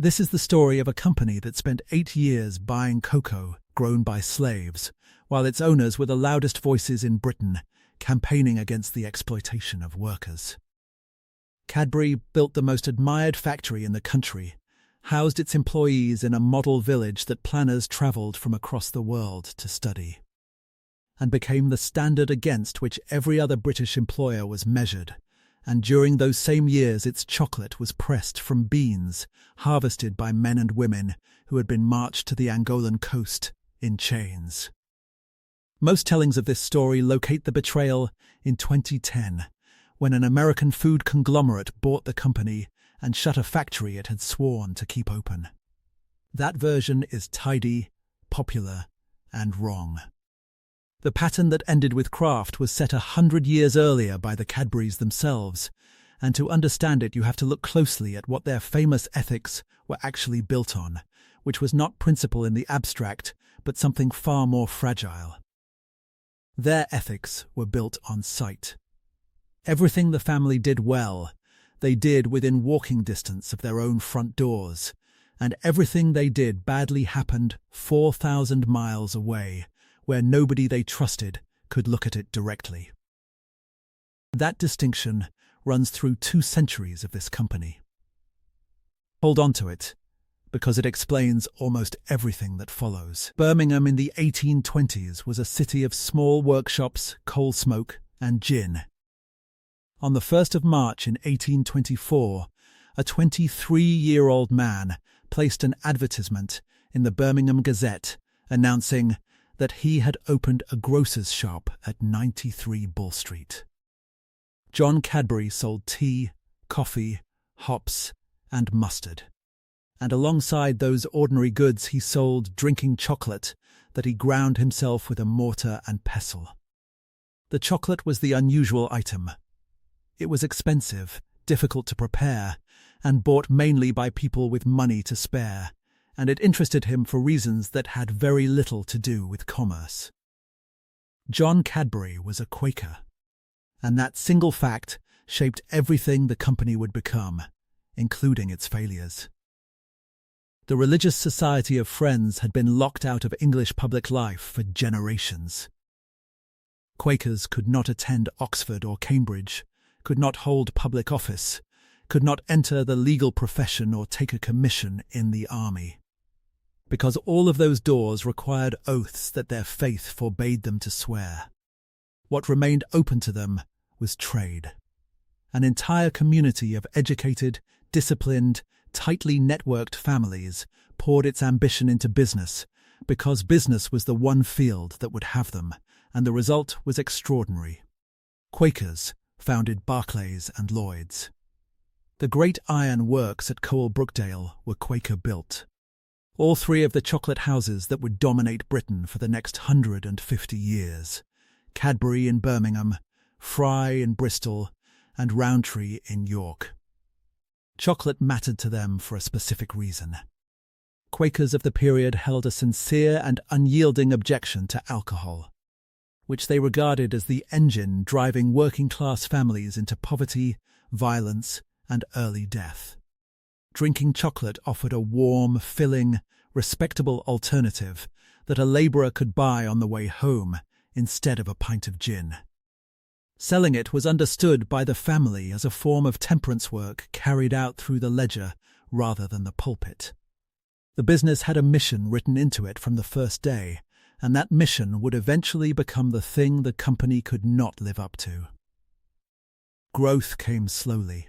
This is the story of a company that spent 8 years buying cocoa grown by slaves, while its owners were the loudest voices in Britain, campaigning against the exploitation of workers. Cadbury built the most admired factory in the country, housed its employees in a model village that planners travelled from across the world to study, and became the standard against which every other British employer was measured. And during those same years its chocolate was pressed from beans harvested by men and women who had been marched to the Angolan coast in chains. Most tellings of this story locate the betrayal in 2010, when an American food conglomerate bought the company and shut a factory it had sworn to keep open. That version is tidy, popular, and wrong. The pattern that ended with Kraft was set 100 years earlier by the Cadburys themselves, and to understand it you have to look closely at what their famous ethics were actually built on, which was not principle in the abstract, but something far more fragile. Their ethics were built on sight. Everything the family did well, they did within walking distance of their own front doors, and everything they did badly happened 4,000 miles away, where nobody they trusted could look at it directly. That distinction runs through 2 centuries of this company. Hold on to it, because it explains almost everything that follows. Birmingham in the 1820s was a city of small workshops, coal smoke, and gin. On the 1st of March in 1824, a 23-year-old man placed an advertisement in the Birmingham Gazette announcing that he had opened a grocer's shop at 93 Bull Street. John Cadbury sold tea, coffee, hops, and mustard. And alongside those ordinary goods he sold drinking chocolate that he ground himself with a mortar and pestle. The chocolate was the unusual item. It was expensive, difficult to prepare, and bought mainly by people with money to spare, and it interested him for reasons that had very little to do with commerce. John Cadbury was a Quaker, and that single fact shaped everything the company would become, including its failures. The Religious Society of Friends had been locked out of English public life for generations. Quakers could not attend Oxford or Cambridge, could not hold public office, could not enter the legal profession or take a commission in the army, because all of those doors required oaths that their faith forbade them to swear. What remained open to them was trade. An entire community of educated, disciplined, tightly networked families poured its ambition into business, because business was the one field that would have them, and the result was extraordinary. Quakers founded Barclays and Lloyd's. The great iron works at Coal Brookdale were Quaker-built. All 3 of the chocolate houses that would dominate Britain for the next 150 years, Cadbury in Birmingham, Fry in Bristol, and Rowntree in York. Chocolate mattered to them for a specific reason. Quakers of the period held a sincere and unyielding objection to alcohol, which they regarded as the engine driving working-class families into poverty, violence, and early death. Drinking chocolate offered a warm, filling, respectable alternative that a labourer could buy on the way home instead of a pint of gin. Selling it was understood by the family as a form of temperance work carried out through the ledger rather than the pulpit. The business had a mission written into it from the first day, and that mission would eventually become the thing the company could not live up to. Growth came slowly.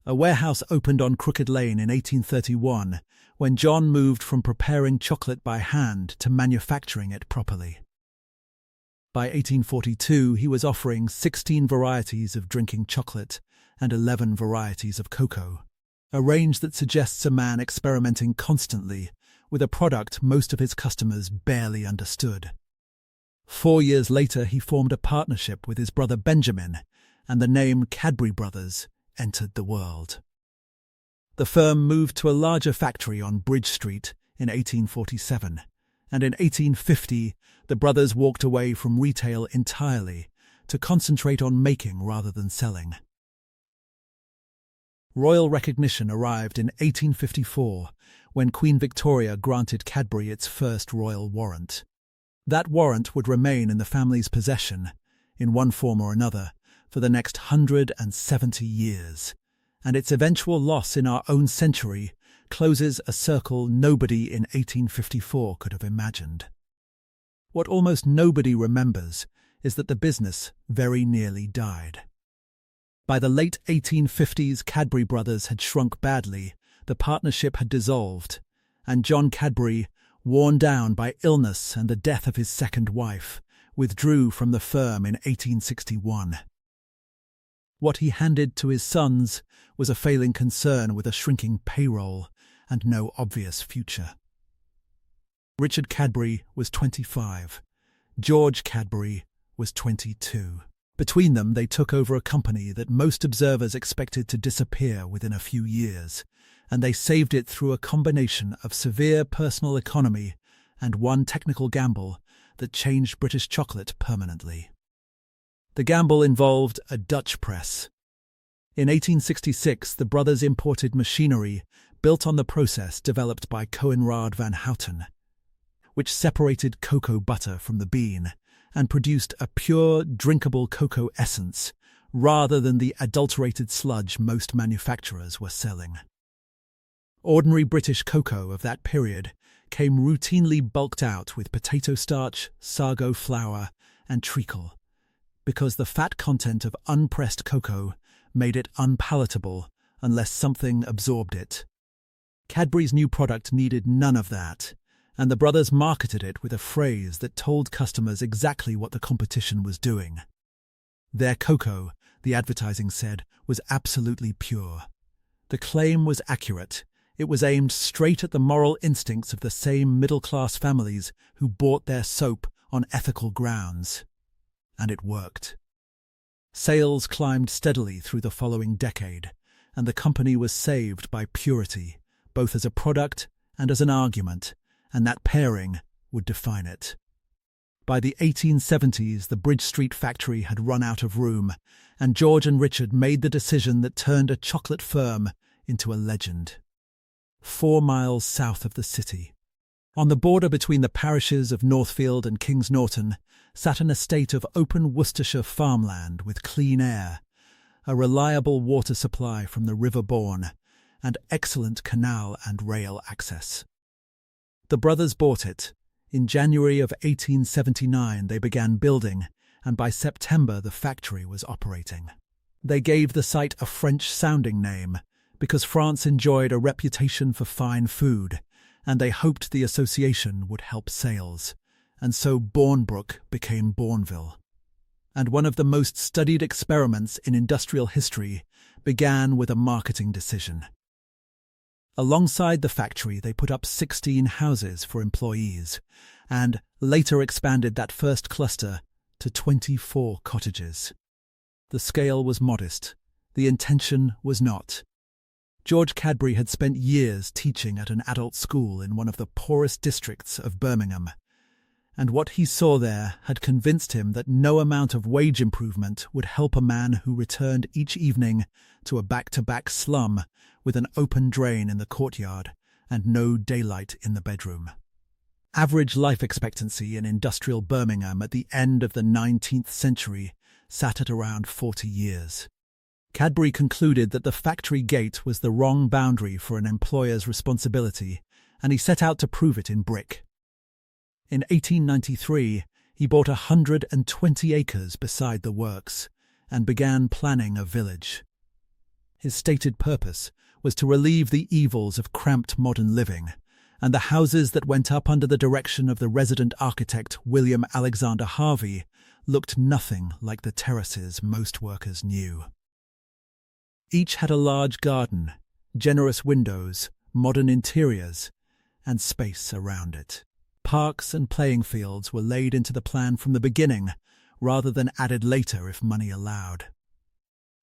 A warehouse opened on Crooked Lane in 1831, when John moved from preparing chocolate by hand to manufacturing it properly. By 1842, he was offering 16 varieties of drinking chocolate and 11 varieties of cocoa, a range that suggests a man experimenting constantly with a product most of his customers barely understood. 4 years later, he formed a partnership with his brother Benjamin, and the name Cadbury Brothers entered the world. The firm moved to a larger factory on Bridge Street in 1847, and in 1850 the brothers walked away from retail entirely to concentrate on making rather than selling. Royal recognition arrived in 1854 when Queen Victoria granted Cadbury its first royal warrant. That warrant would remain in the family's possession, in one form or another, for the next 170 years, and its eventual loss in our own century closes a circle nobody in 1854 could have imagined. What almost nobody remembers is that the business very nearly died. By the late 1850s, Cadbury brothers had shrunk badly, the partnership had dissolved, and John Cadbury, worn down by illness and the death of his second wife, withdrew from the firm in 1861. What he handed to his sons was a failing concern with a shrinking payroll and no obvious future. Richard Cadbury was 25. George Cadbury was 22. Between them, they took over a company that most observers expected to disappear within a few years, and they saved it through a combination of severe personal economy and one technical gamble that changed British chocolate permanently. The gamble involved a Dutch press. In 1866, the brothers imported machinery built on the process developed by Coenraad van Houten, which separated cocoa butter from the bean and produced a pure, drinkable cocoa essence rather than the adulterated sludge most manufacturers were selling. Ordinary British cocoa of that period came routinely bulked out with potato starch, sago flour, and treacle, because the fat content of unpressed cocoa made it unpalatable unless something absorbed it. Cadbury's new product needed none of that, and the brothers marketed it with a phrase that told customers exactly what the competition was doing. Their cocoa, the advertising said, was absolutely pure. The claim was accurate. It was aimed straight at the moral instincts of the same middle-class families who bought their soap on ethical grounds. And it worked. Sales climbed steadily through the following decade, and the company was saved by purity, both as a product and as an argument, and that pairing would define it. By the 1870s, the Bridge Street factory had run out of room, and George and Richard made the decision that turned a chocolate firm into a legend. 4 miles south of the city, on the border between the parishes of Northfield and Kings Norton, sat an estate of open Worcestershire farmland with clean air, a reliable water supply from the River Bourne, and excellent canal and rail access. The brothers bought it. In January of 1879 they began building, and by September the factory was operating. They gave the site a French-sounding name, because France enjoyed a reputation for fine food, and they hoped the association would help sales, and so Bournebrook became Bourneville. And one of the most studied experiments in industrial history began with a marketing decision. Alongside the factory, they put up 16 houses for employees, and later expanded that first cluster to 24 cottages. The scale was modest. The intention was not. George Cadbury had spent years teaching at an adult school in one of the poorest districts of Birmingham, and what he saw there had convinced him that no amount of wage improvement would help a man who returned each evening to a back-to-back slum with an open drain in the courtyard and no daylight in the bedroom. Average life expectancy in industrial Birmingham at the end of the 19th century sat at around 40 years. Cadbury concluded that the factory gate was the wrong boundary for an employer's responsibility, and he set out to prove it in brick. In 1893, he bought 120 acres beside the works and began planning a village. His stated purpose was to relieve the evils of cramped modern living, and the houses that went up under the direction of the resident architect William Alexander Harvey looked nothing like the terraces most workers knew. Each had a large garden, generous windows, modern interiors, and space around it. Parks and playing fields were laid into the plan from the beginning, rather than added later if money allowed.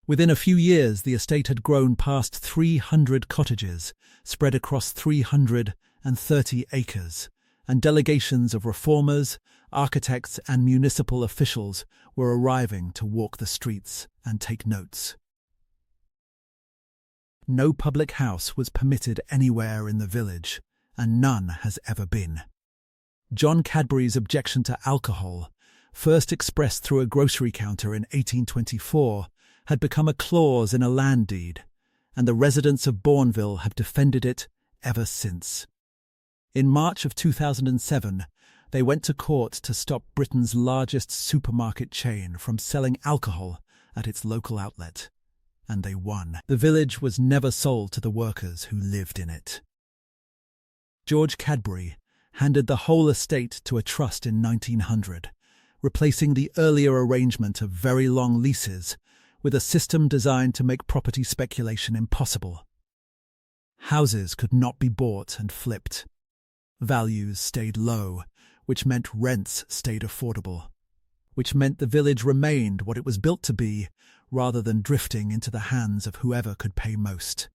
Within a few years, the estate had grown past 300 cottages, spread across 330 acres, and delegations of reformers, architects, and municipal officials were arriving to walk the streets and take notes. no public house was permitted anywhere in the village, and none has ever been. John Cadbury's objection to alcohol, first expressed through a grocery counter in 1824, had become a clause in a land deed, and the residents of Bournville have defended it ever since. In March of 2007, they went to court to stop Britain's largest supermarket chain from selling alcohol at its local outlet, and they won. The village was never sold to the workers who lived in it. George Cadbury handed the whole estate to a trust in 1900, replacing the earlier arrangement of very long leases with a system designed to make property speculation impossible. Houses could not be bought and flipped. Values stayed low, which meant rents stayed affordable, which meant the village remained what it was built to be, rather than drifting into the hands of whoever could pay most.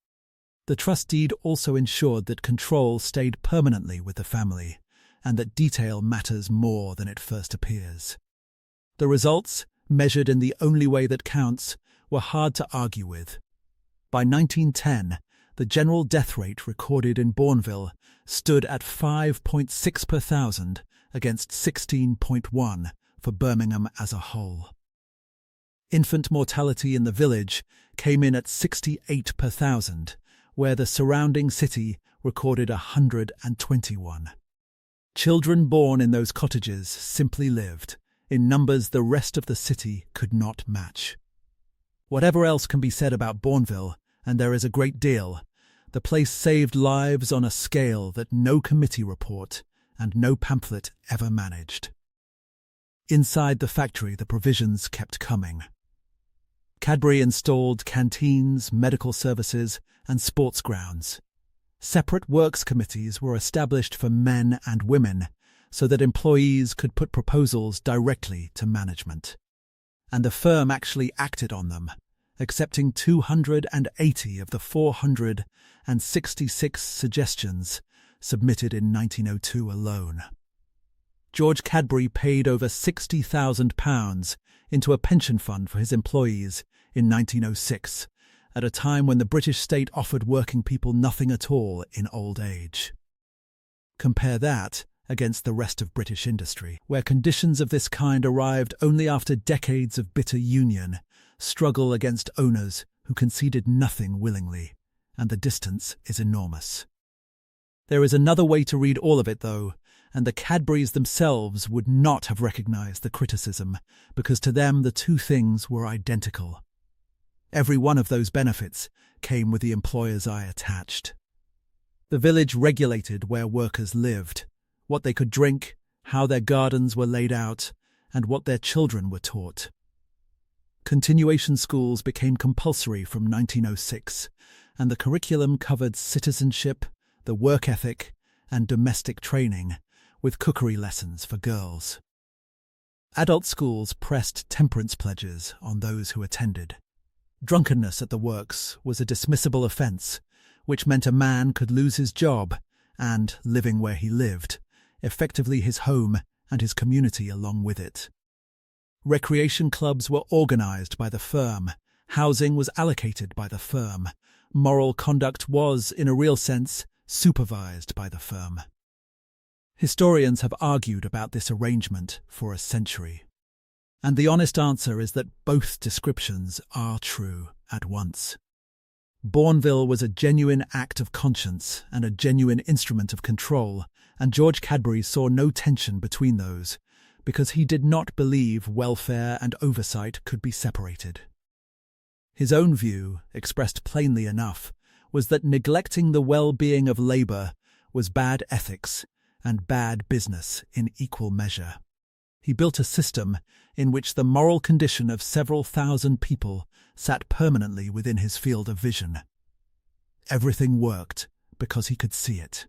The trust deed also ensured that control stayed permanently with the family, and that detail matters more than it first appears. The results, measured in the only way that counts, were hard to argue with. By 1910, the general death rate recorded in Bournville stood at 5.6 per thousand against 16.1 for Birmingham as a whole. Infant mortality in the village came in at 68 per thousand, where the surrounding city recorded 121. Children born in those cottages simply lived, in numbers the rest of the city could not match. Whatever else can be said about Bournville, and there is a great deal, the place saved lives on a scale that no committee report and no pamphlet ever managed. Inside the factory, the provisions kept coming. Cadbury installed canteens, medical services, and sports grounds. Separate works committees were established for men and women so that employees could put proposals directly to management. And the firm actually acted on them, accepting 280 of the 466 suggestions submitted in 1902 alone. George Cadbury paid over £60,000 into a pension fund for his employees in 1906, at a time when the British state offered working people nothing at all in old age. Compare that against the rest of British industry, where conditions of this kind arrived only after decades of bitter union, struggle against owners who conceded nothing willingly, and the distance is enormous. There is another way to read all of it, though, and the Cadburys themselves would not have recognised the criticism, because to them the two things were identical. Every one of those benefits came with the employer's eye attached. The village regulated where workers lived, what they could drink, how their gardens were laid out, and what their children were taught. Continuation schools became compulsory from 1906, and the curriculum covered citizenship, the work ethic, and domestic training, with cookery lessons for girls. Adult schools pressed temperance pledges on those who attended. Drunkenness at the works was a dismissible offence, which meant a man could lose his job and, living where he lived, effectively his home and his community along with it. Recreation clubs were organised by the firm, housing was allocated by the firm, moral conduct was, in a real sense, supervised by the firm. Historians have argued about this arrangement for a century, and the honest answer is that both descriptions are true at once. Bournville was a genuine act of conscience and a genuine instrument of control, and George Cadbury saw no tension between those, because he did not believe welfare and oversight could be separated. His own view, expressed plainly enough, was that neglecting the well-being of labour was bad ethics and bad business in equal measure. He built a system in which the moral condition of several thousand people sat permanently within his field of vision. Everything worked because he could see it.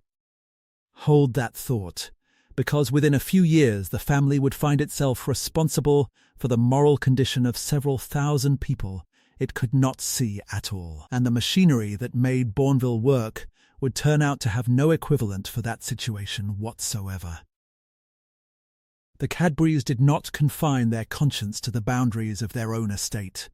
Hold that thought, because within a few years the family would find itself responsible for the moral condition of several thousand people it could not see at all, and the machinery that made Bournville work would turn out to have no equivalent for that situation whatsoever. The Cadburys did not confine their conscience to the boundaries of their own estate.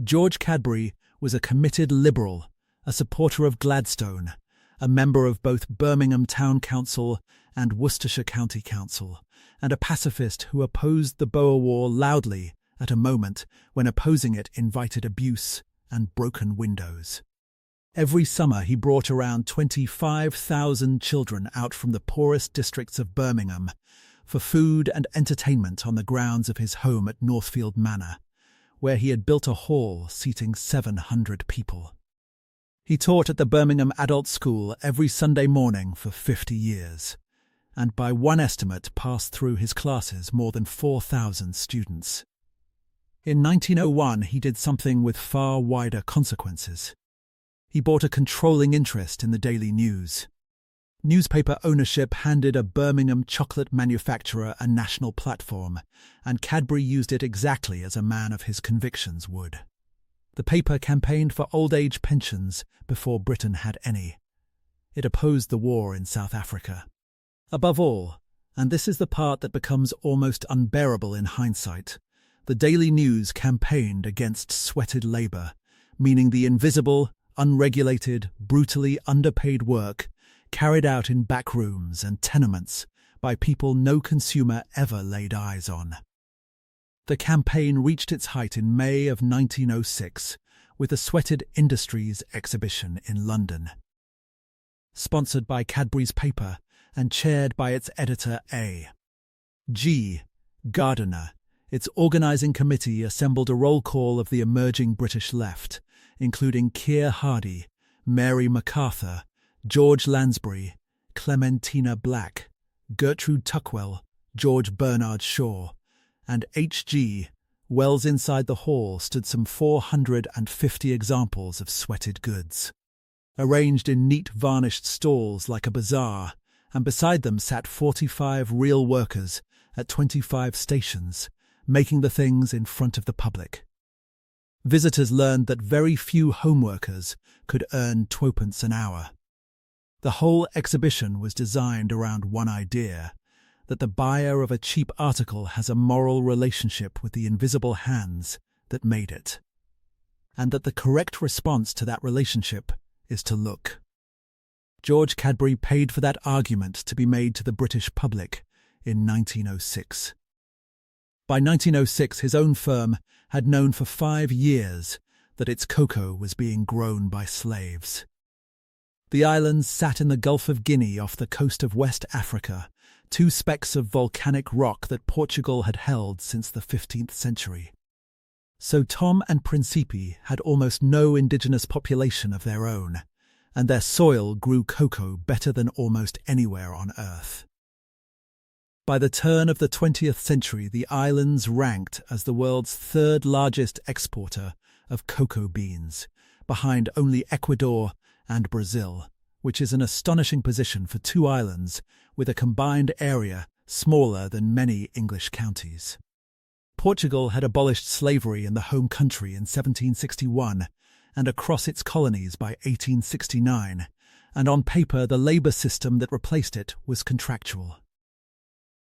George Cadbury was a committed Liberal, a supporter of Gladstone, a member of both Birmingham Town Council and Worcestershire County Council, and a pacifist who opposed the Boer War loudly at a moment when opposing it invited abuse and broken windows. Every summer he brought around 25,000 children out from the poorest districts of Birmingham for food and entertainment on the grounds of his home at Northfield Manor, where he had built a hall seating 700 people. He taught at the Birmingham Adult School every Sunday morning for 50 years, and by one estimate passed through his classes more than 4,000 students. In 1901 he did something with far wider consequences. He bought a controlling interest in the Daily News. Newspaper ownership handed a Birmingham chocolate manufacturer a national platform, and Cadbury used it exactly as a man of his convictions would. The paper campaigned for old age pensions before Britain had any. It opposed the war in South Africa. Above all, and this is the part that becomes almost unbearable in hindsight, the Daily News campaigned against sweated labour, meaning the invisible, unregulated, brutally underpaid work carried out in back rooms and tenements by people no consumer ever laid eyes on. The campaign reached its height in May of 1906 with the Sweated Industries exhibition in London. Sponsored by Cadbury's paper and chaired by its editor A. G. Gardiner, its organising committee assembled a roll call of the emerging British left, including Keir Hardie, Mary MacArthur, George Lansbury, Clementina Black, Gertrude Tuckwell, George Bernard Shaw, and H.G. Wells. Inside the hall stood some 450 examples of sweated goods, arranged in neat varnished stalls like a bazaar, and beside them sat 45 real workers at 25 stations, making the things in front of the public. Visitors learned that very few homeworkers could earn twopence an hour. The whole exhibition was designed around one idea, that the buyer of a cheap article has a moral relationship with the invisible hands that made it, and that the correct response to that relationship is to look. George Cadbury paid for that argument to be made to the British public in 1906. By 1906, his own firm had known for 5 years that its cocoa was being grown by slaves. The islands sat in the Gulf of Guinea off the coast of West Africa, 2 specks of volcanic rock that Portugal had held since the 15th century. So Tom and Principe had almost no indigenous population of their own, and their soil grew cocoa better than almost anywhere on Earth. By the turn of the 20th century, the islands ranked as the world's 3rd largest exporter of cocoa beans, behind only Ecuador and Brazil, which is an astonishing position for 2 islands with a combined area smaller than many English counties. Portugal had abolished slavery in the home country in 1761 and across its colonies by 1869, and on paper the labour system that replaced it was contractual.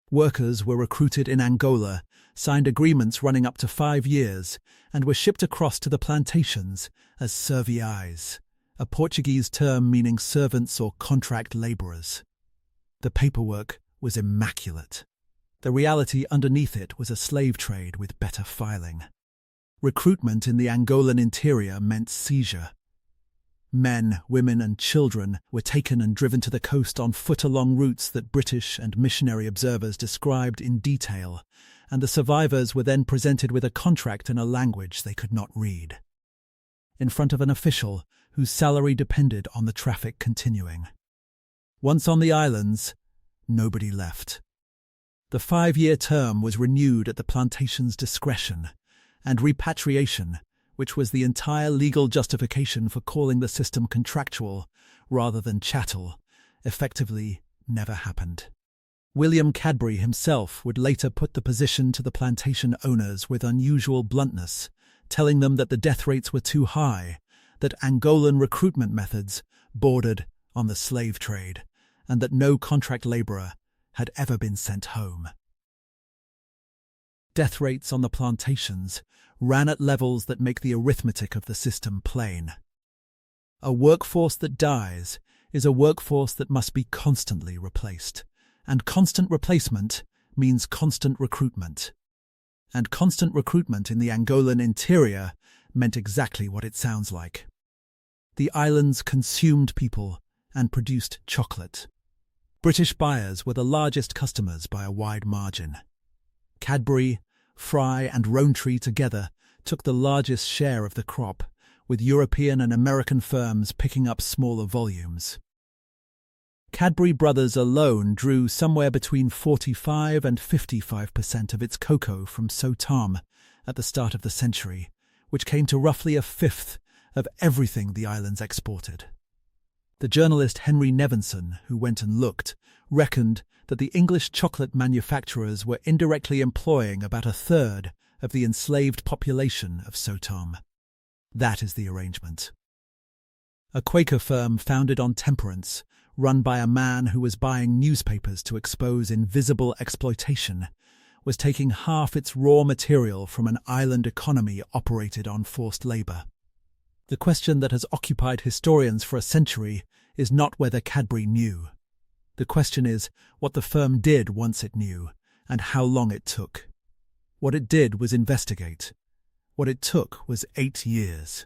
Workers were recruited in Angola, signed agreements running up to 5 years, and were shipped across to the plantations as serviais, a Portuguese term meaning servants or contract labourers. The paperwork was immaculate. The reality underneath it was a slave trade with better filing. Recruitment in the Angolan interior meant seizure. Men, women and children were taken and driven to the coast on foot along routes that British and missionary observers described in detail, and the survivors were then presented with a contract in a language they could not read, in front of an official whose salary depended on the traffic continuing. Once on the islands, nobody left. The 5-year term was renewed at the plantation's discretion, and repatriation, which was the entire legal justification for calling the system contractual rather than chattel, effectively never happened. William Cadbury himself would later put the position to the plantation owners with unusual bluntness, telling them that the death rates were too high, that Angolan recruitment methods bordered on the slave trade, and that no contract labourer had ever been sent home. Death rates on the plantations ran at levels that make the arithmetic of the system plain. A workforce that dies is a workforce that must be constantly replaced, and constant replacement means constant recruitment. And constant recruitment in the Angolan interior meant exactly what it sounds like. The islands consumed people and produced chocolate. British buyers were the largest customers by a wide margin. Cadbury, Fry and Rowntree together took the largest share of the crop, with European and American firms picking up smaller volumes. Cadbury Brothers alone drew somewhere between 45 and 55% of its cocoa from Sotom at the start of the century, which came to roughly a fifth of everything the islands exported. The journalist Henry Nevinson, who went and looked, reckoned that the English chocolate manufacturers were indirectly employing about a third of the enslaved population of Sotom. That is the arrangement. A Quaker firm founded on temperance, run by a man who was buying newspapers to expose invisible exploitation, was taking half its raw material from an island economy operated on forced labour. The question that has occupied historians for a century is not whether Cadbury knew. The question is what the firm did once it knew, and how long it took. What it did was investigate. What it took was 8 years.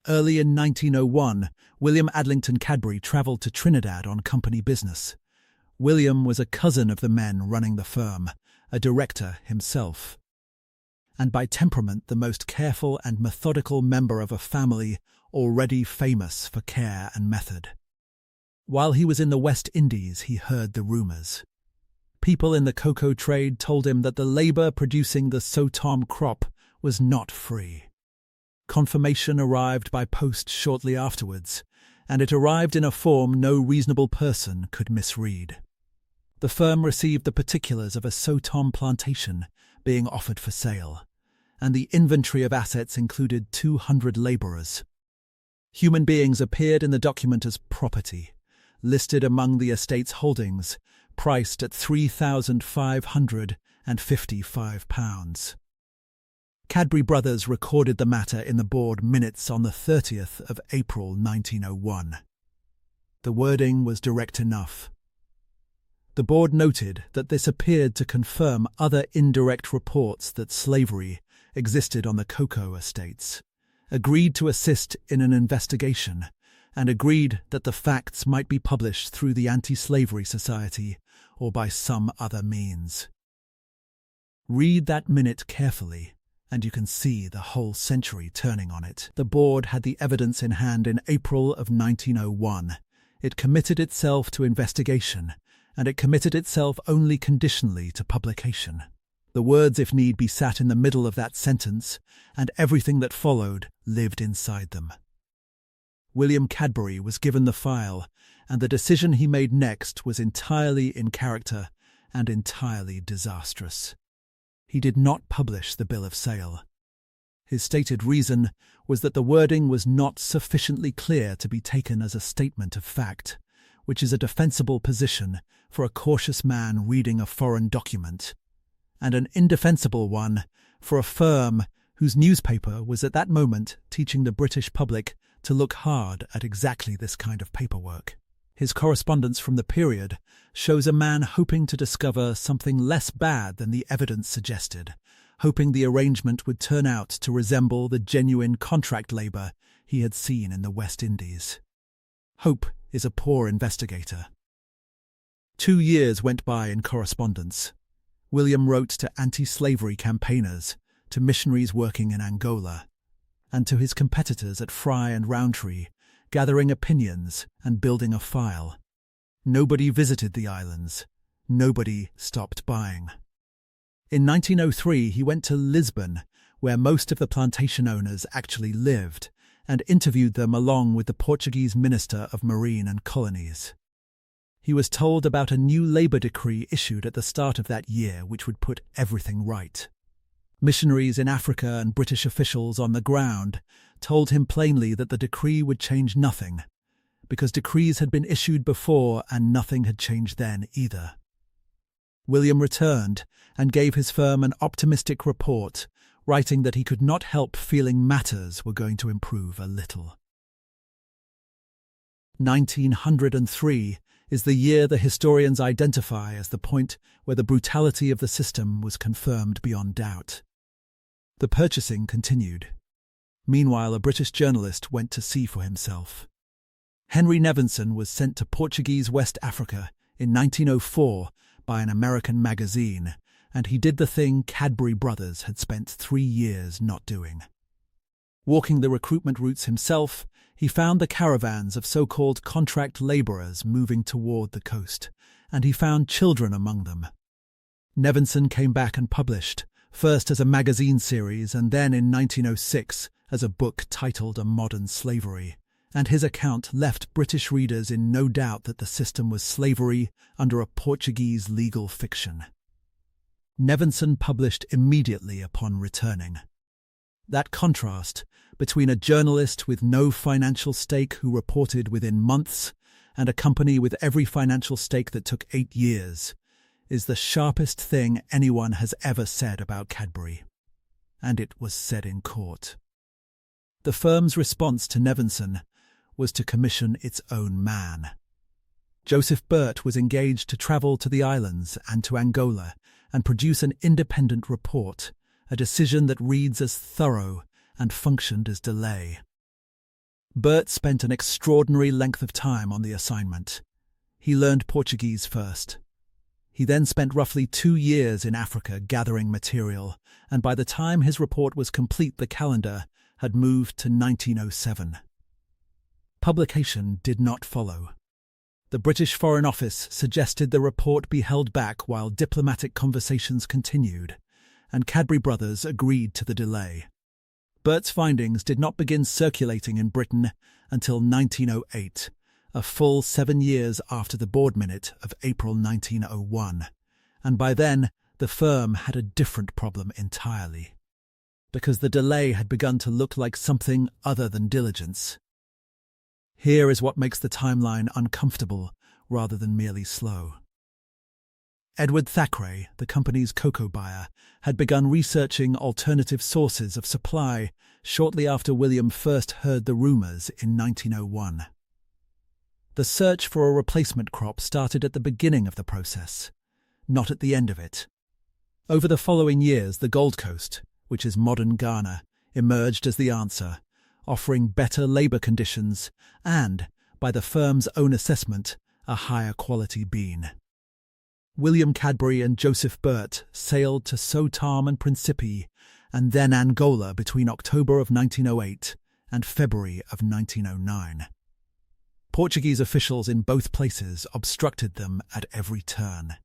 Early in 1901, William Adlington Cadbury travelled to Trinidad on company business. William was a cousin of the men running the firm, a director himself, and by temperament the most careful and methodical member of a family already famous for care and method. While he was in the West Indies, he heard the rumours. People in the cocoa trade told him that the labour producing the Sotom crop was not free. Confirmation arrived by post shortly afterwards, and it arrived in a form no reasonable person could misread. The firm received the particulars of a Sotom plantation being offered for sale, and the inventory of assets included 200 labourers. Human beings appeared in the document as property, listed among the estate's holdings, priced at £3,555. Cadbury Brothers recorded the matter in the board minutes on the 30th of April 1901. The wording was direct enough. The board noted that this appeared to confirm other indirect reports that slavery existed on the cocoa estates, agreed to assist in an investigation, and agreed that the facts might be published through the Anti-Slavery Society or by some other means. Read that minute carefully, and you can see the whole century turning on it. The board had the evidence in hand in April of 1901. It committed itself to investigation, and it committed itself only conditionally to publication. The words, if need be, sat in the middle of that sentence, and everything that followed lived inside them. William Cadbury was given the file, and the decision he made next was entirely in character and entirely disastrous. He did not publish the bill of sale. His stated reason was that the wording was not sufficiently clear to be taken as a statement of fact, which is a defensible position for a cautious man reading a foreign document, and an indefensible one for a firm whose newspaper was at that moment teaching the British public to look hard at exactly this kind of paperwork. His correspondence from the period shows a man hoping to discover something less bad than the evidence suggested, hoping the arrangement would turn out to resemble the genuine contract labour he had seen in the West Indies. Hope is a poor investigator. 2 years went by in correspondence. William wrote to anti-slavery campaigners, to missionaries working in Angola, and to his competitors at Fry and Rowntree, gathering opinions and building a file. Nobody visited the islands. Nobody stopped buying. In 1903, he went to Lisbon, where most of the plantation owners actually lived, and interviewed them along with the Portuguese Minister of Marine and Colonies. He was told about a new labour decree issued at the start of that year which would put everything right. Missionaries in Africa and British officials on the ground told him plainly that the decree would change nothing, because decrees had been issued before and nothing had changed then either. William returned and gave his firm an optimistic report, writing that he could not help feeling matters were going to improve a little. 1903 is the year the historians identify as the point where the brutality of the system was confirmed beyond doubt. The purchasing continued. Meanwhile, a British journalist went to see for himself. Henry Nevinson was sent to Portuguese West Africa in 1904 by an American magazine, and he did the thing Cadbury brothers had spent 3 years not doing. Walking the recruitment routes himself, he found the caravans of so-called contract labourers moving toward the coast, and he found children among them. Nevinson came back and published, first as a magazine series and then in 1906 as a book titled A Modern Slavery, and his account left British readers in no doubt that the system was slavery under a Portuguese legal fiction. Nevinson published immediately upon returning. That contrast between a journalist with no financial stake who reported within months and a company with every financial stake that took 8 years is the sharpest thing anyone has ever said about Cadbury. And it was said in court. The firm's response to Nevinson was to commission its own man. Joseph Burt was engaged to travel to the islands and to Angola and produce an independent report, a decision that reads as thorough and functioned as delay. Burt spent an extraordinary length of time on the assignment. He learned Portuguese first. He then spent roughly 2 years in Africa gathering material, and by the time his report was complete, the calendar had moved to 1907. Publication did not follow. The British Foreign Office suggested the report be held back while diplomatic conversations continued, and Cadbury brothers agreed to the delay. Burt's findings did not begin circulating in Britain until 1908, a full 7 years after the board minute of April 1901, and by then the firm had a different problem entirely, because the delay had begun to look like something other than diligence. Here is what makes the timeline uncomfortable rather than merely slow. Edward Thackeray, the company's cocoa buyer, had begun researching alternative sources of supply shortly after William first heard the rumours in 1901. The search for a replacement crop started at the beginning of the process, not at the end of it. Over the following years, the Gold Coast, which is modern Ghana, emerged as the answer, offering better labour conditions and, by the firm's own assessment, a higher quality bean. William Cadbury and Joseph Burt sailed to São Tomé and Príncipe and then Angola between October of 1908 and February of 1909. Portuguese officials in both places obstructed them at every turn.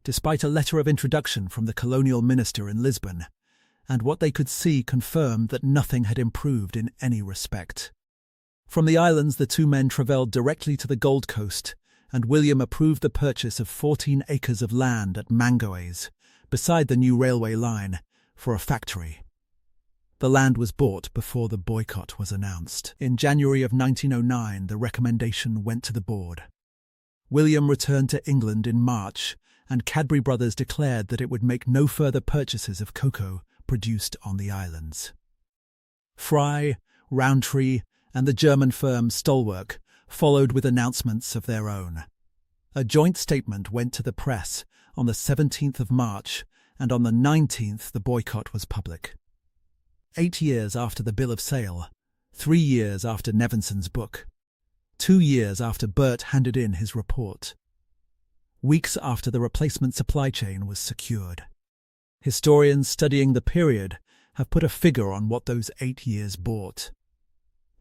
Despite a letter of introduction from the colonial minister in Lisbon, and what they could see confirmed that nothing had improved in any respect. From the islands, the two men travelled directly to the Gold Coast, and William approved the purchase of 14 acres of land at Mangoes, beside the new railway line, for a factory. The land was bought before the boycott was announced. In January of 1909, the recommendation went to the board. William returned to England in March, and Cadbury brothers declared that it would make no further purchases of cocoa produced on the islands. Fry, Rowntree, and the German firm Stolwerk followed with announcements of their own. A joint statement went to the press on the 17th of March, and on the 19th the boycott was public. 8 years after the bill of sale, 3 years after Nevinson's book, 2 years after Burt handed in his report, weeks after the replacement supply chain was secured. Historians studying the period have put a figure on what those 8 years bought.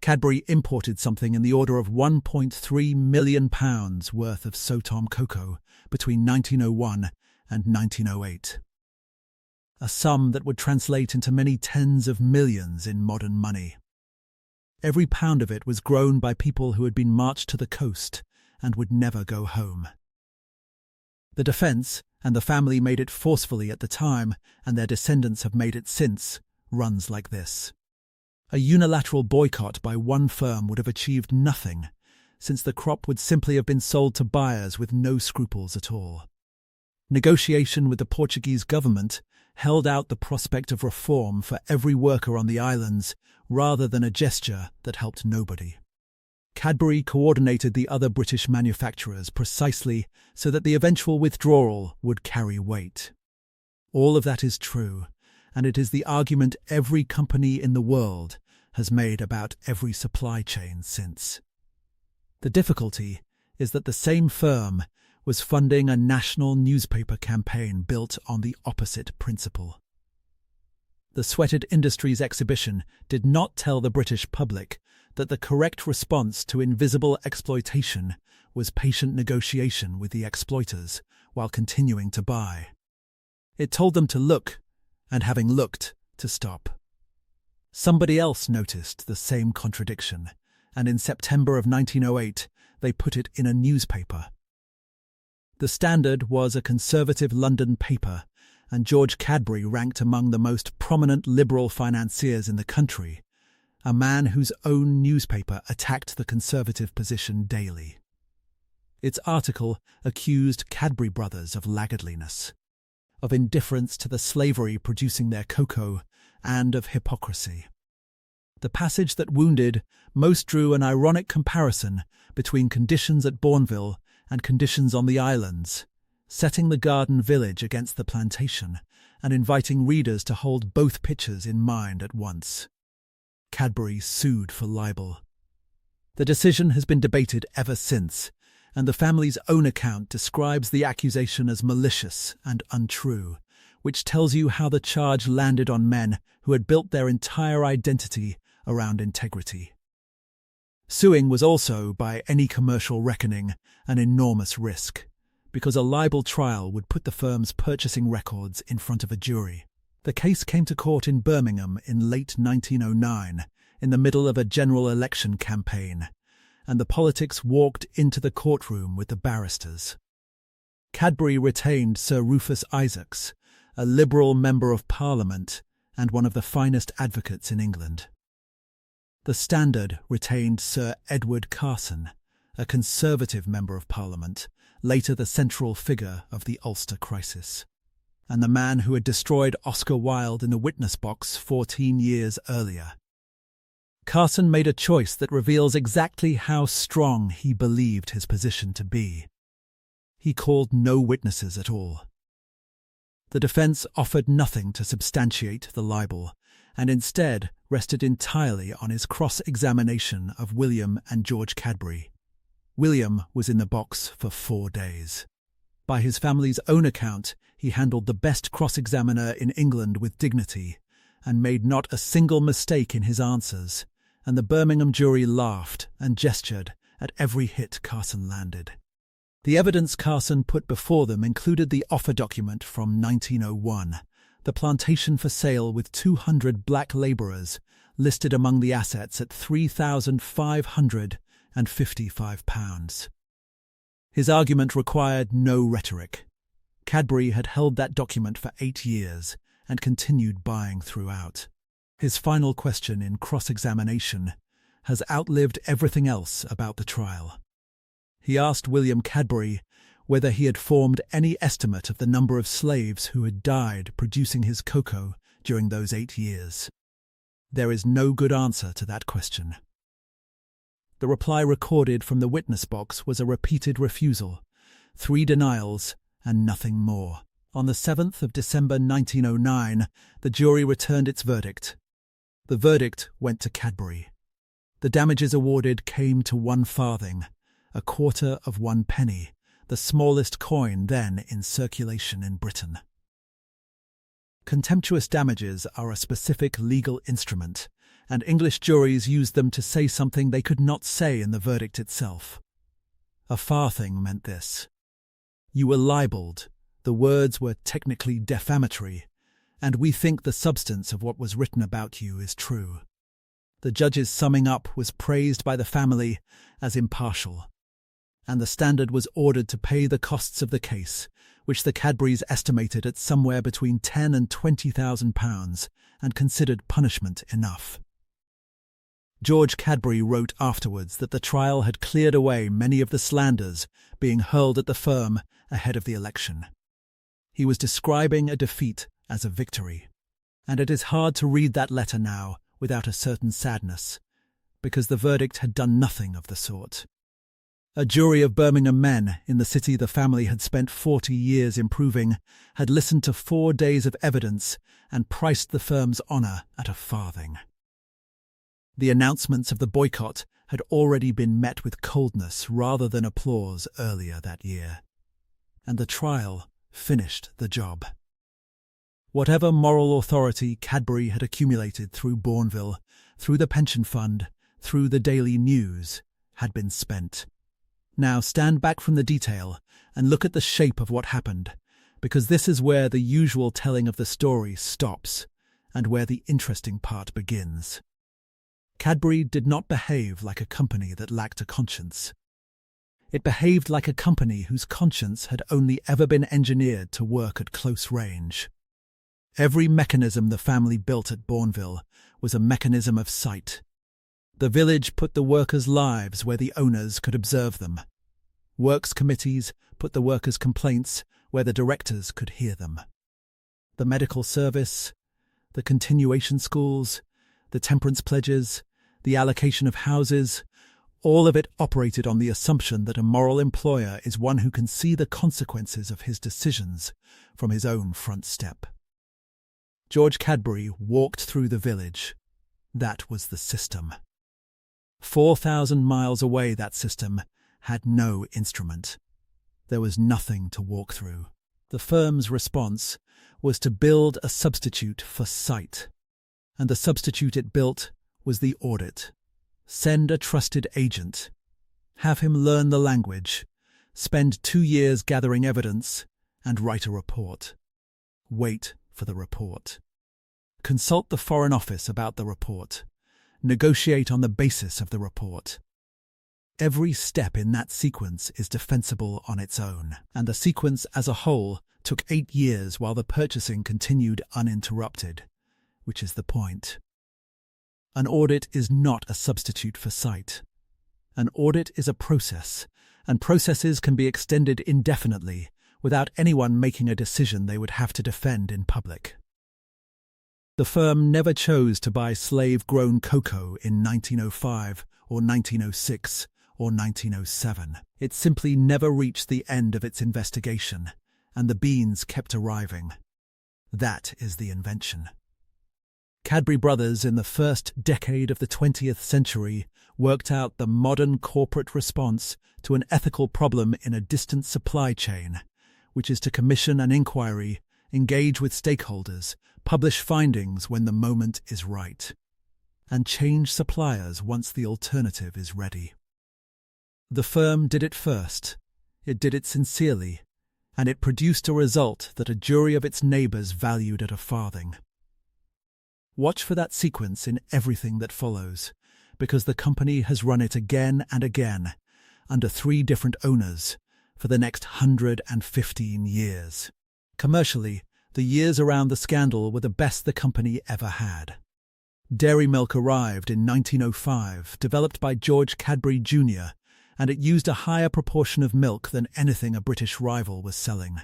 Cadbury imported something in the order of £1.3 million worth of São Tomé cocoa between 1901 and 1908. A sum that would translate into many tens of millions in modern money. Every pound of it was grown by people who had been marched to the coast and would never go home. The defence, and the family made it forcefully at the time, and their descendants have made it since, runs like this. A unilateral boycott by one firm would have achieved nothing, since the crop would simply have been sold to buyers with no scruples at all. Negotiation with the Portuguese government held out the prospect of reform for every worker on the islands rather than a gesture that helped nobody. Cadbury coordinated the other British manufacturers precisely so that the eventual withdrawal would carry weight. All of that is true, and it is the argument every company in the world has made about every supply chain since. The difficulty is that the same firm was funding a national newspaper campaign built on the opposite principle. The Sweated Industries exhibition did not tell the British public that the correct response to invisible exploitation was patient negotiation with the exploiters while continuing to buy. It told them to look, and having looked, to stop. Somebody else noticed the same contradiction, and in September of 1908 they put it in a newspaper. The Standard was a conservative London paper, and George Cadbury ranked among the most prominent liberal financiers in the country, a man whose own newspaper attacked the conservative position daily. Its article accused Cadbury brothers of laggardliness, of indifference to the slavery producing their cocoa, and of hypocrisy. The passage that wounded most drew an ironic comparison between conditions at Bourneville and conditions on the islands, setting the garden village against the plantation and inviting readers to hold both pictures in mind at once. Cadbury sued for libel. The decision has been debated ever since, and the family's own account describes the accusation as malicious and untrue, which tells you how the charge landed on men who had built their entire identity around integrity. Suing was also, by any commercial reckoning, an enormous risk, because a libel trial would put the firm's purchasing records in front of a jury. The case came to court in Birmingham in late 1909, in the middle of a general election campaign, and the politics walked into the courtroom with the barristers. Cadbury retained Sir Rufus Isaacs, a Liberal Member of Parliament and one of the finest advocates in England. The Standard retained Sir Edward Carson, a Conservative Member of Parliament, later the central figure of the Ulster crisis, and the man who had destroyed Oscar Wilde in the witness box 14 years earlier. Carson made a choice that reveals exactly how strong he believed his position to be. He called no witnesses at all. The defence offered nothing to substantiate the libel, and instead rested entirely on his cross-examination of William and George Cadbury. William was in the box for 4 days. By his family's own account, he handled the best cross-examiner in England with dignity, and made not a single mistake in his answers, and the Birmingham jury laughed and gestured at every hit Carson landed. The evidence Carson put before them included the offer document from 1901, the plantation for sale with 200 black labourers, listed among the assets at £3,555. His argument required no rhetoric. Cadbury had held that document for 8 years and continued buying throughout. His final question in cross-examination has outlived everything else about the trial. He asked William Cadbury whether he had formed any estimate of the number of slaves who had died producing his cocoa during those 8 years. There is no good answer to that question. The reply recorded from the witness box was a repeated refusal, 3 denials, and nothing more. On the 7th of December 1909, the jury returned its verdict. The verdict went to Cadbury. The damages awarded came to 1 farthing, a quarter of 1 penny, the smallest coin then in circulation in Britain. Contemptuous damages are a specific legal instrument, and English juries used them to say something they could not say in the verdict itself. A farthing meant this: you were libelled, the words were technically defamatory, and we think the substance of what was written about you is true. The judge's summing up was praised by the family as impartial, and the Standard was ordered to pay the costs of the case, which the Cadburys estimated at somewhere between £10,000 and £20,000, and considered punishment enough. George Cadbury wrote afterwards that the trial had cleared away many of the slanders being hurled at the firm ahead of the election. He was describing a defeat as a victory. And it is hard to read that letter now without a certain sadness, because the verdict had done nothing of the sort. A jury of Birmingham men in the city the family had spent 40 years improving had listened to 4 days of evidence and priced the firm's honour at a farthing. The announcements of the boycott had already been met with coldness rather than applause earlier that year, and the trial finished the job. Whatever moral authority Cadbury had accumulated through Bourneville, through the pension fund, through the Daily News, had been spent. Now stand back from the detail and look at the shape of what happened, because this is where the usual telling of the story stops and where the interesting part begins. Cadbury did not behave like a company that lacked a conscience. It behaved like a company whose conscience had only ever been engineered to work at close range. Every mechanism the family built at Bourneville was a mechanism of sight. The village put the workers' lives where the owners could observe them. Works committees put the workers' complaints where the directors could hear them. The medical service, the continuation schools, the temperance pledges, the allocation of houses, all of it operated on the assumption that a moral employer is one who can see the consequences of his decisions from his own front step. George Cadbury walked through the village. That was the system. 4,000 miles away, that system had no instrument. There was nothing to walk through. The firm's response was to build a substitute for sight. And the substitute it built was the audit. Send a trusted agent. Have him learn the language. Spend 2 years gathering evidence and write a report. Wait for the report. Consult the Foreign Office about the report. Negotiate on the basis of the report. Every step in that sequence is defensible on its own, and the sequence as a whole took 8 years while the purchasing continued uninterrupted, which is the point. An audit is not a substitute for sight. An audit is a process, and processes can be extended indefinitely without anyone making a decision they would have to defend in public. The firm never chose to buy slave-grown cocoa in 1905 or 1906 or 1907. It simply never reached the end of its investigation, and the beans kept arriving. That is the invention. Cadbury Brothers in the first decade of the 20th century worked out the modern corporate response to an ethical problem in a distant supply chain, which is to commission an inquiry, engage with stakeholders, publish findings when the moment is right, and change suppliers once the alternative is ready. The firm did it first, it did it sincerely, and it produced a result that a jury of its neighbours valued at a farthing. Watch for that sequence in everything that follows, because the company has run it again and again, under 3 different owners, for the next 115 years. Commercially, the years around the scandal were the best the company ever had. Dairy milk arrived in 1905, developed by George Cadbury Jr., and it used a higher proportion of milk than anything a British rival was selling.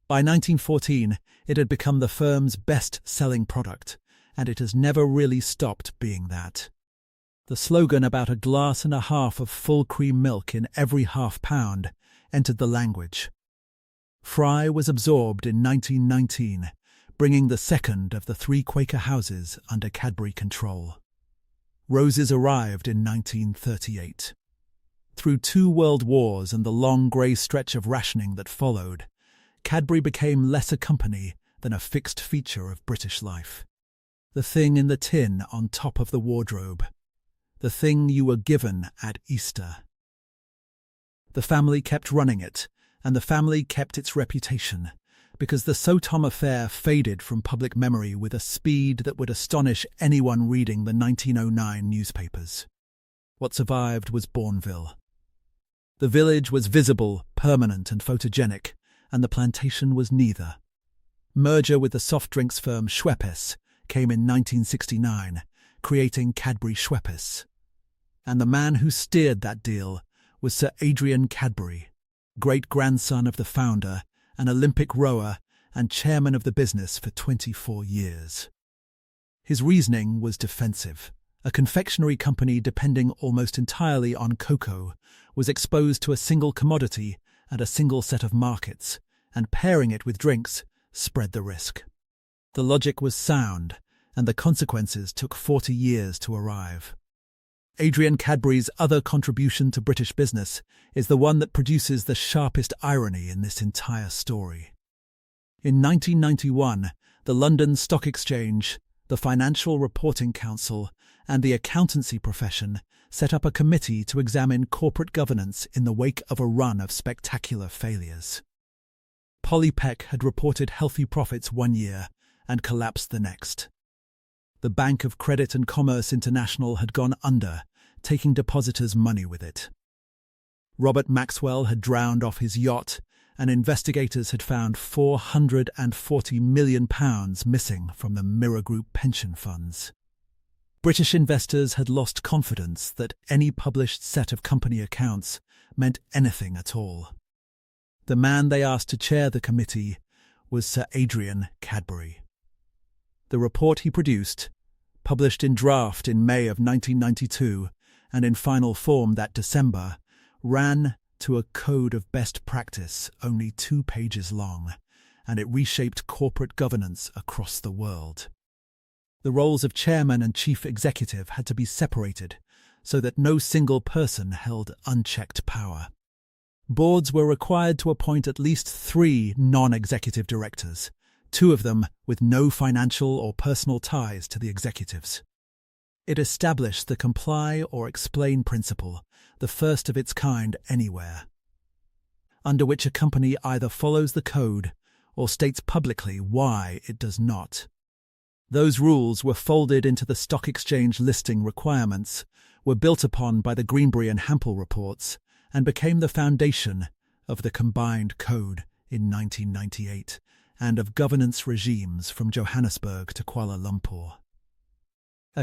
By 1914, it had become the firm's best-selling product, and it has never really stopped being that. The slogan about a glass and a half of full cream milk in every half-pound entered the language. Fry was absorbed in 1919, bringing the second of the 3 Quaker houses under Cadbury control. Roses arrived in 1938. Through 2 world wars and the long grey stretch of rationing that followed, Cadbury became less a company than a fixed feature of British life. The thing in the tin on top of the wardrobe. The thing you were given at Easter. The family kept running it, and the family kept its reputation, because the Sotom affair faded from public memory with a speed that would astonish anyone reading the 1909 newspapers. What survived was Bourneville. The village was visible, permanent and photogenic, and the plantation was neither. Merger with the soft drinks firm Schweppes came in 1969, creating Cadbury Schweppes. And the man who steered that deal was Sir Adrian Cadbury, great-grandson of the founder an Olympic rower and chairman of the business for 24 years. His reasoning was defensive. A confectionery company depending almost entirely on cocoa was exposed to a single commodity and a single set of markets, and pairing it with drinks spread the risk. The logic was sound, and the consequences took 40 years to arrive. Adrian Cadbury's other contribution to British business is the one that produces the sharpest irony in this entire story. In 1991, the London Stock Exchange, the Financial Reporting Council, and the accountancy profession set up a committee to examine corporate governance in the wake of a run of spectacular failures. Polly Peck had reported healthy profits one year and collapsed the next. The Bank of Credit and Commerce International had gone under, taking depositors' money with it. Robert Maxwell had drowned off his yacht, and investigators had found £440 million missing from the Mirror Group pension funds. British investors had lost confidence that any published set of company accounts meant anything at all. The man they asked to chair the committee was Sir Adrian Cadbury. The report he produced, published in draft in May of 1992 and in final form that December, ran to a code of best practice only 2 pages long, and it reshaped corporate governance across the world. The roles of chairman and chief executive had to be separated so that no single person held unchecked power. Boards were required to appoint at least 3 non-executive directors, 2 of them with no financial or personal ties to the executives. It established the comply or explain principle, the first of its kind anywhere, under which a company either follows the code or states publicly why it does not. Those rules were folded into the stock exchange listing requirements, were built upon by the Greenbury and Hampel reports, and became the foundation of the combined code in 1998 and of governance regimes from Johannesburg to Kuala Lumpur.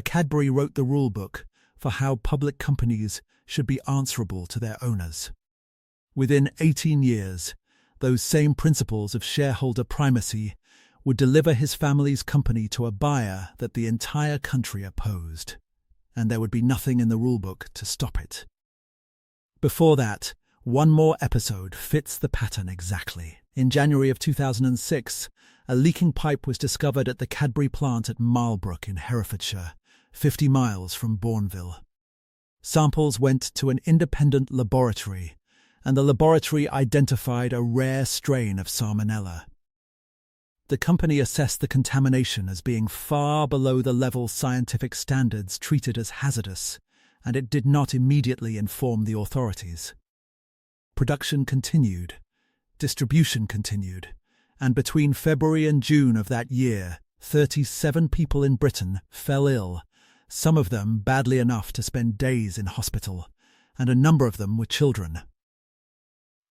Cadbury wrote the rulebook for how public companies should be answerable to their owners. Within 18 years, those same principles of shareholder primacy would deliver his family's company to a buyer that the entire country opposed, and there would be nothing in the rulebook to stop it. Before that, one more episode fits the pattern exactly. In January of 2006, a leaking pipe was discovered at the Cadbury plant at Marlbrook in Herefordshire, 50 miles from Bourneville. Samples went to an independent laboratory, and the laboratory identified a rare strain of salmonella. The company assessed the contamination as being far below the level scientific standards treated as hazardous, and it did not immediately inform the authorities. Production continued, distribution continued, and between February and June of that year, 37 people in Britain fell ill, some of them badly enough to spend days in hospital, and a number of them were children.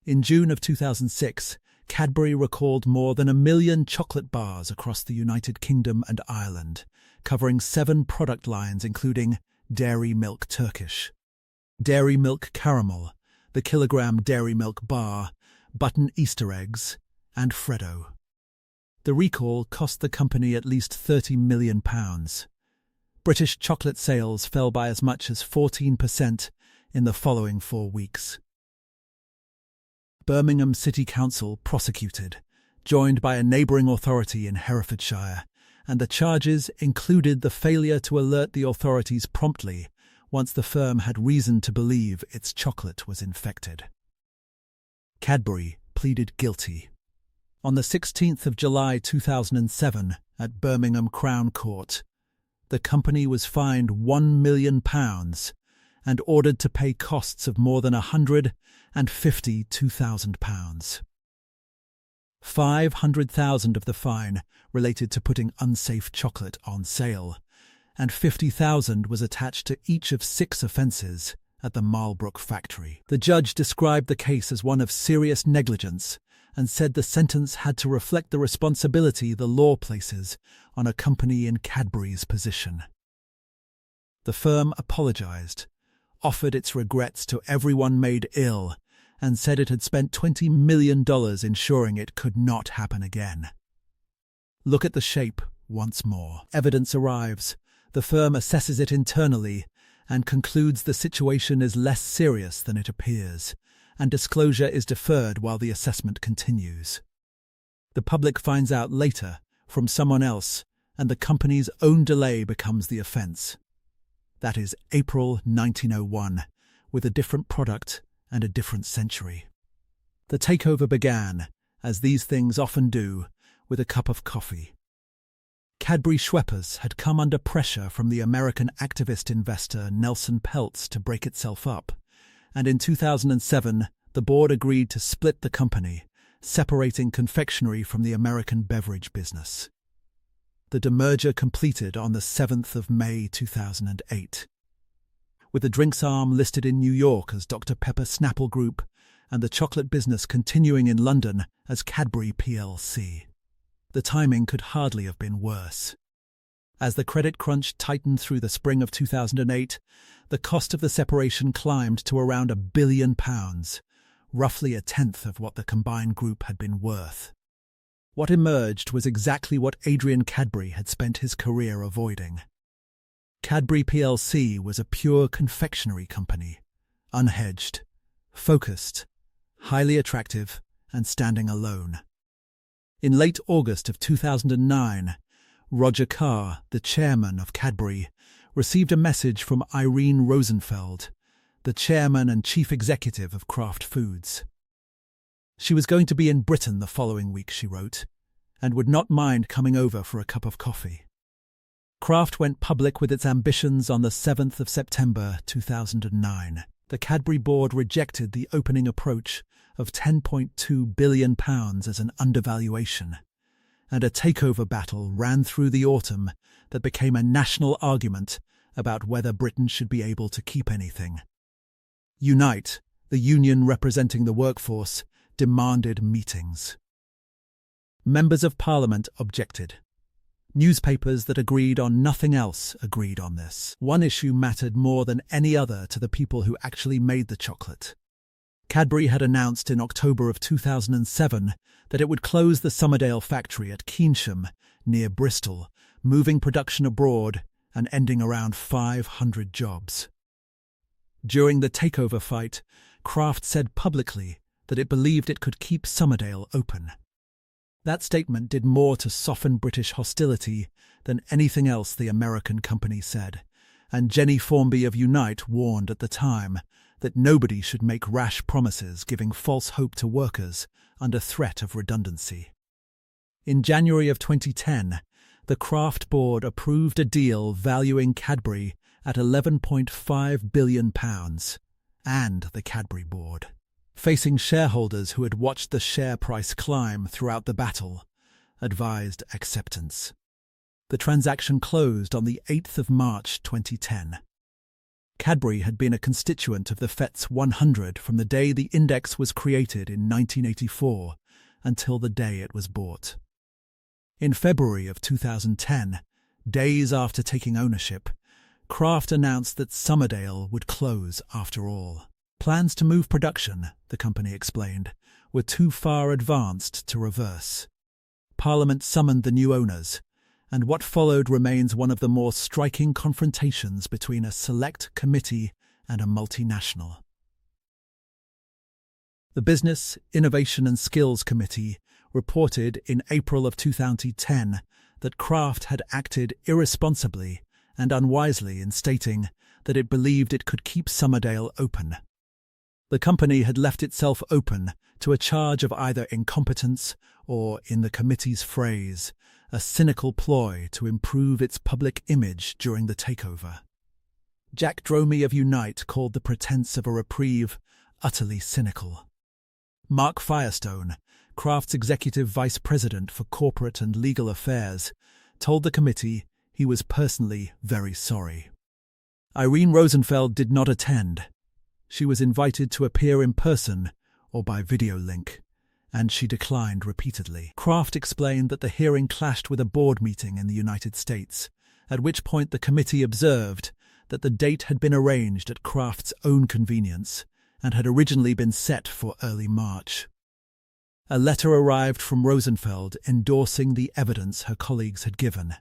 In June of 2006, Cadbury recalled more than 1 million chocolate bars across the United Kingdom and Ireland, covering 7 product lines including Dairy Milk Turkish, Dairy Milk Caramel, the Kilogram Dairy Milk Bar, Button Easter Eggs, and Freddo. The recall cost the company at least £30 million. British chocolate sales fell by as much as 14% in the following 4 weeks. Birmingham City Council prosecuted, joined by a neighbouring authority in Herefordshire, and the charges included the failure to alert the authorities promptly once the firm had reason to believe its chocolate was infected. Cadbury pleaded guilty. On the 16th of July 2007, at Birmingham Crown Court, the company was fined £1 million and ordered to pay costs of more than £152,000. £500,000 of the fine related to putting unsafe chocolate on sale, and £50,000 was attached to each of 6 offences at the Marlbrook factory. The judge described the case as one of serious negligence and said the sentence had to reflect the responsibility the law places on a company in Cadbury's position. The firm apologised, offered its regrets to everyone made ill, and said it had spent $20 million ensuring it could not happen again. Look at the shape once more. Evidence arrives. The firm assesses it internally and concludes the situation is less serious than it appears, and disclosure is deferred while the assessment continues. The public finds out later from someone else, and the company's own delay becomes the offence. That is April 1901, with a different product and a different century. The takeover began, as these things often do, with a cup of coffee. Cadbury Schweppes had come under pressure from the American activist investor Nelson Peltz to break itself up, and in 2007 the board agreed to split the company, separating confectionery from the American beverage business. The demerger completed on the 7th of May 2008. With the drinks arm listed in New York as Dr. Pepper Snapple Group and the chocolate business continuing in London as Cadbury plc. The timing could hardly have been worse. As the credit crunch tightened through the spring of 2008, the cost of the separation climbed to around £1 billion, roughly a tenth of what the combined group had been worth. What emerged was exactly what Adrian Cadbury had spent his career avoiding. Cadbury plc was a pure confectionery company, unhedged, focused, highly attractive, and standing alone. In late August of 2009, Roger Carr, the chairman of Cadbury, received a message from Irene Rosenfeld, the chairman and chief executive of Kraft Foods. She was going to be in Britain the following week, she wrote, and would not mind coming over for a cup of coffee. Kraft went public with its ambitions on the 7th of September 2009. The Cadbury board rejected the opening approach of £10.2 billion as an undervaluation, and a takeover battle ran through the autumn that became a national argument about whether Britain should be able to keep anything. Unite, the union representing the workforce, demanded meetings. Members of Parliament objected. Newspapers that agreed on nothing else agreed on this. One issue mattered more than any other to the people who actually made the chocolate. Cadbury had announced in October of 2007 that it would close the Somerdale factory at Keynsham, near Bristol, moving production abroad and ending around 500 jobs. During the takeover fight, Kraft said publicly that it believed it could keep Somerdale open. That statement did more to soften British hostility than anything else the American company said, and Jenny Formby of Unite warned at the time that nobody should make rash promises giving false hope to workers under threat of redundancy. In January of 2010, the Kraft board approved a deal valuing Cadbury at £11.5 billion, and the Cadbury board, facing shareholders who had watched the share price climb throughout the battle, advised acceptance. The transaction closed on the 8th of March 2010. Cadbury had been a constituent of the FTSE 100 from the day the index was created in 1984 until the day it was bought. In February of 2010, days after taking ownership, Kraft announced that Somerdale would close after all. Plans to move production, the company explained, were too far advanced to reverse. Parliament summoned the new owners, and what followed remains one of the more striking confrontations between a select committee and a multinational. The Business, Innovation and Skills Committee reported in April of 2010 that Kraft had acted irresponsibly and unwisely in stating that it believed it could keep Somerdale open. The company had left itself open to a charge of either incompetence or, in the committee's phrase, a cynical ploy to improve its public image during the takeover. Jack Dromey of Unite called the pretense of a reprieve utterly cynical. Mark Firestone, Kraft's executive vice president for corporate and legal affairs, told the committee he was personally very sorry. Irene Rosenfeld did not attend. She was invited to appear in person or by video link, and she declined repeatedly. Kraft explained that the hearing clashed with a board meeting in the United States, at which point the committee observed that the date had been arranged at Kraft's own convenience and had originally been set for early March. A letter arrived from Rosenfeld endorsing the evidence her colleagues had given.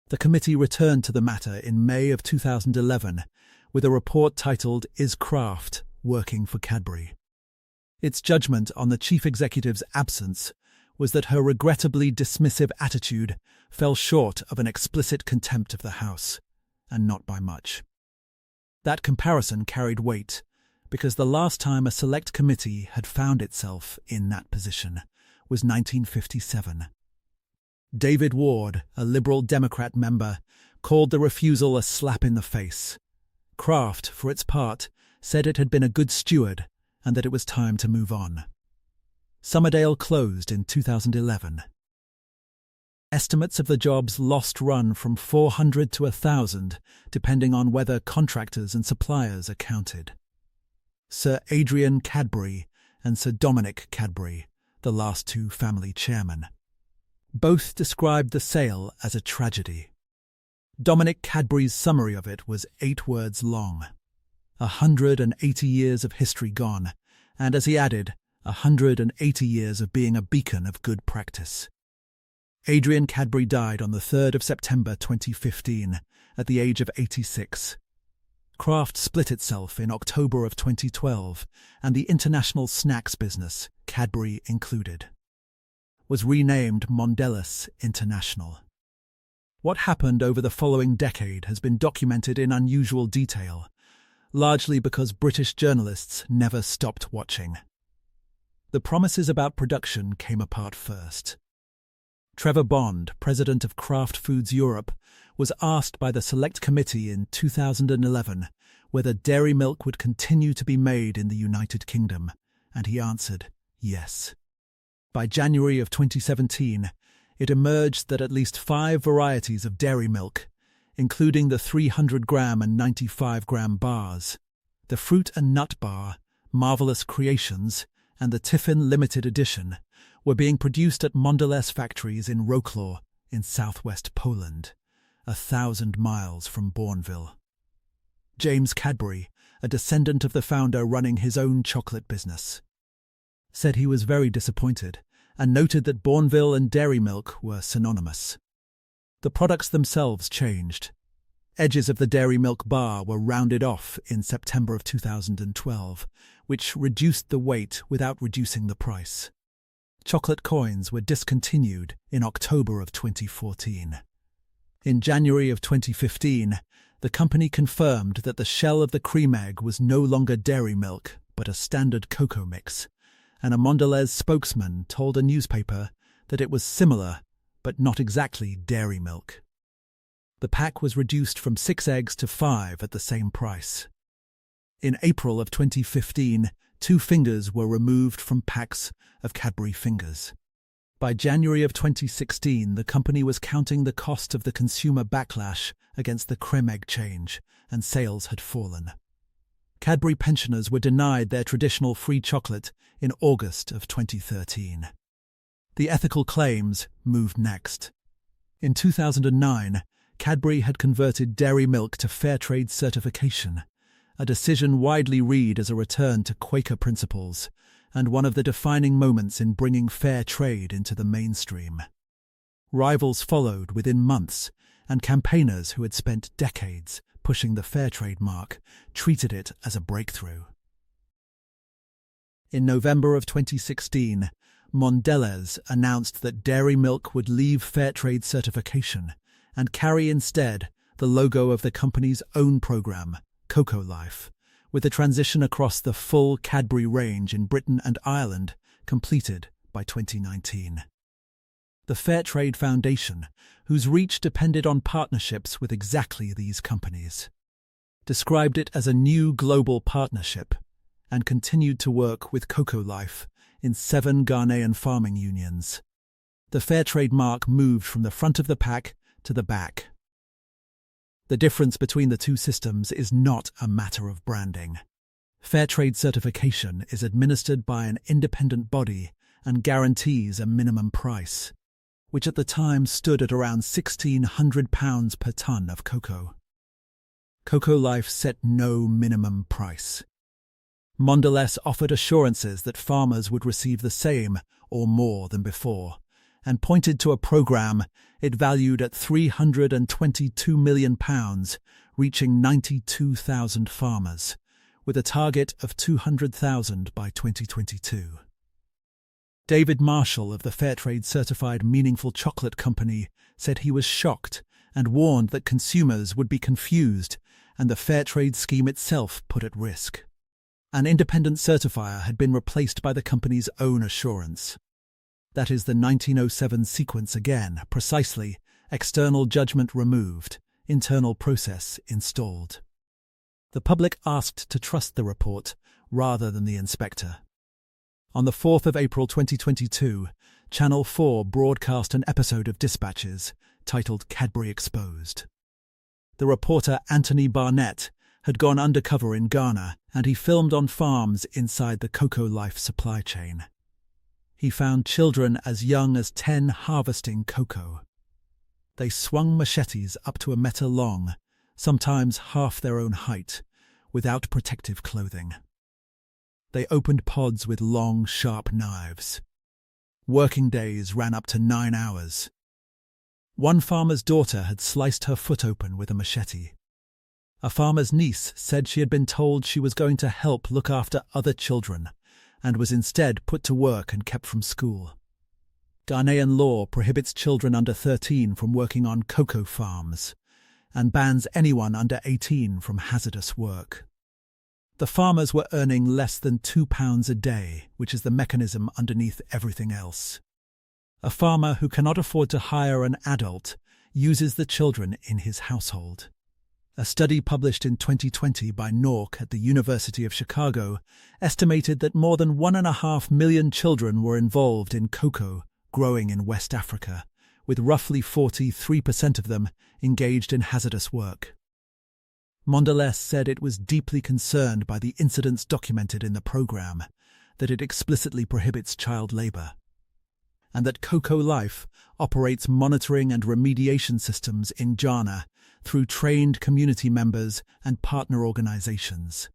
The committee returned to the matter in May of 2011 with a report titled "Is Kraft Working for Cadbury?" Its judgment on the chief executive's absence was that her regrettably dismissive attitude fell short of an explicit contempt of the House, and not by much. That comparison carried weight because the last time a select committee had found itself in that position was 1957. David Ward, a Liberal Democrat member, called the refusal a slap in the face. Kraft, for its part, said it had been a good steward and that it was time to move on. Summerdale closed in 2011. Estimates of the jobs lost run from 400 to 1,000, depending on whether contractors and suppliers are counted. Sir Adrian Cadbury and Sir Dominic Cadbury, the last two family chairmen, both described the sale as a tragedy. Dominic Cadbury's summary of it was 8 words long. 180 years of history gone, and as he added, 180 years of being a beacon of good practice. Adrian Cadbury died on the 3rd of September 2015, at the age of 86. Kraft split itself in October of 2012, and the international snacks business, Cadbury included, was renamed Mondelez International. What happened over the following decade has been documented in unusual detail, largely because British journalists never stopped watching. The promises about production came apart first. Trevor Bond, president of Kraft Foods Europe, was asked by the Select Committee in 2011 whether dairy milk would continue to be made in the United Kingdom, and he answered yes. By January of 2017, it emerged that at least 5 varieties of dairy milk, including the 300-gram and 95-gram bars, the Fruit and Nut Bar, Marvelous Creations, and the Tiffin Limited Edition, were being produced at Mondelez factories in Wrocław in southwest Poland, 1,000 miles from Bourneville. James Cadbury, a descendant of the founder running his own chocolate business, said he was very disappointed and noted that Bourneville and dairy milk were synonymous. The products themselves changed. Edges of the dairy milk bar were rounded off in September of 2012, which reduced the weight without reducing the price. Chocolate coins were discontinued in October of 2014. In January of 2015, the company confirmed that the shell of the cream egg was no longer dairy milk, but a standard cocoa mix, and a Mondelez spokesman told a newspaper that it was similar, but not exactly dairy milk. The pack was reduced from 6 eggs to 5 at the same price. In April of 2015, 2 fingers were removed from packs of Cadbury fingers. By January of 2016, the company was counting the cost of the consumer backlash against the creme egg change, and sales had fallen. Cadbury pensioners were denied their traditional free chocolate in August of 2013. The ethical claims moved next. In 2009, Cadbury had converted dairy milk to fair trade certification, a decision widely read as a return to Quaker principles and one of the defining moments in bringing fair trade into the mainstream. Rivals followed within months, and campaigners who had spent decades pushing the fair trade mark treated it as a breakthrough. In November of 2016, Mondelez announced that dairy milk would leave fair trade certification and carry instead the logo of the company's own program, Cocoa Life, with the transition across the full Cadbury range in Britain and Ireland completed by 2019. The Fair Trade Foundation, whose reach depended on partnerships with exactly these companies, described it as a new global partnership and continued to work with Cocoa Life in 7 Ghanaian farming unions. The Fair Trade mark moved from the front of the pack to the back. The difference between the two systems is not a matter of branding. Fair trade certification is administered by an independent body and guarantees a minimum price, which at the time stood at around £1,600 per tonne of cocoa. Cocoa Life set no minimum price. Mondelez offered assurances that farmers would receive the same or more than before, and pointed to a program it valued at £322 million, reaching 92,000 farmers, with a target of 200,000 by 2022. David Marshall of the Fairtrade certified Meaningful Chocolate Company said he was shocked and warned that consumers would be confused and the Fairtrade scheme itself put at risk. An independent certifier had been replaced by the company's own assurance. That is the 1907 sequence again, precisely: external judgment removed, internal process installed. The public asked to trust the report rather than the inspector. On the 4th of April 2022, Channel 4 broadcast an episode of Dispatches titled Cadbury Exposed. The reporter Anthony Barnett had gone undercover in Ghana, and he filmed on farms inside the Cocoa Life supply chain. He found children as young as 10 harvesting cocoa. They swung machetes up to a metre long, sometimes half their own height, without protective clothing. They opened pods with long, sharp knives. Working days ran up to 9 hours. One farmer's daughter had sliced her foot open with a machete. A farmer's niece said she had been told she was going to help look after other children, and was instead put to work and kept from school. Ghanaian law prohibits children under 13 from working on cocoa farms, and bans anyone under 18 from hazardous work. The farmers were earning less than £2 a day, which is the mechanism underneath everything else. A farmer who cannot afford to hire an adult uses the children in his household. A study published in 2020 by Nork at the University of Chicago estimated that more than 1.5 million children were involved in cocoa growing in West Africa, with roughly 43% of them engaged in hazardous work. Mondelez said it was deeply concerned by the incidents documented in the program, that it explicitly prohibits child labor, and that Cocoa Life operates monitoring and remediation systems in Ghana through trained community members and partner organizations.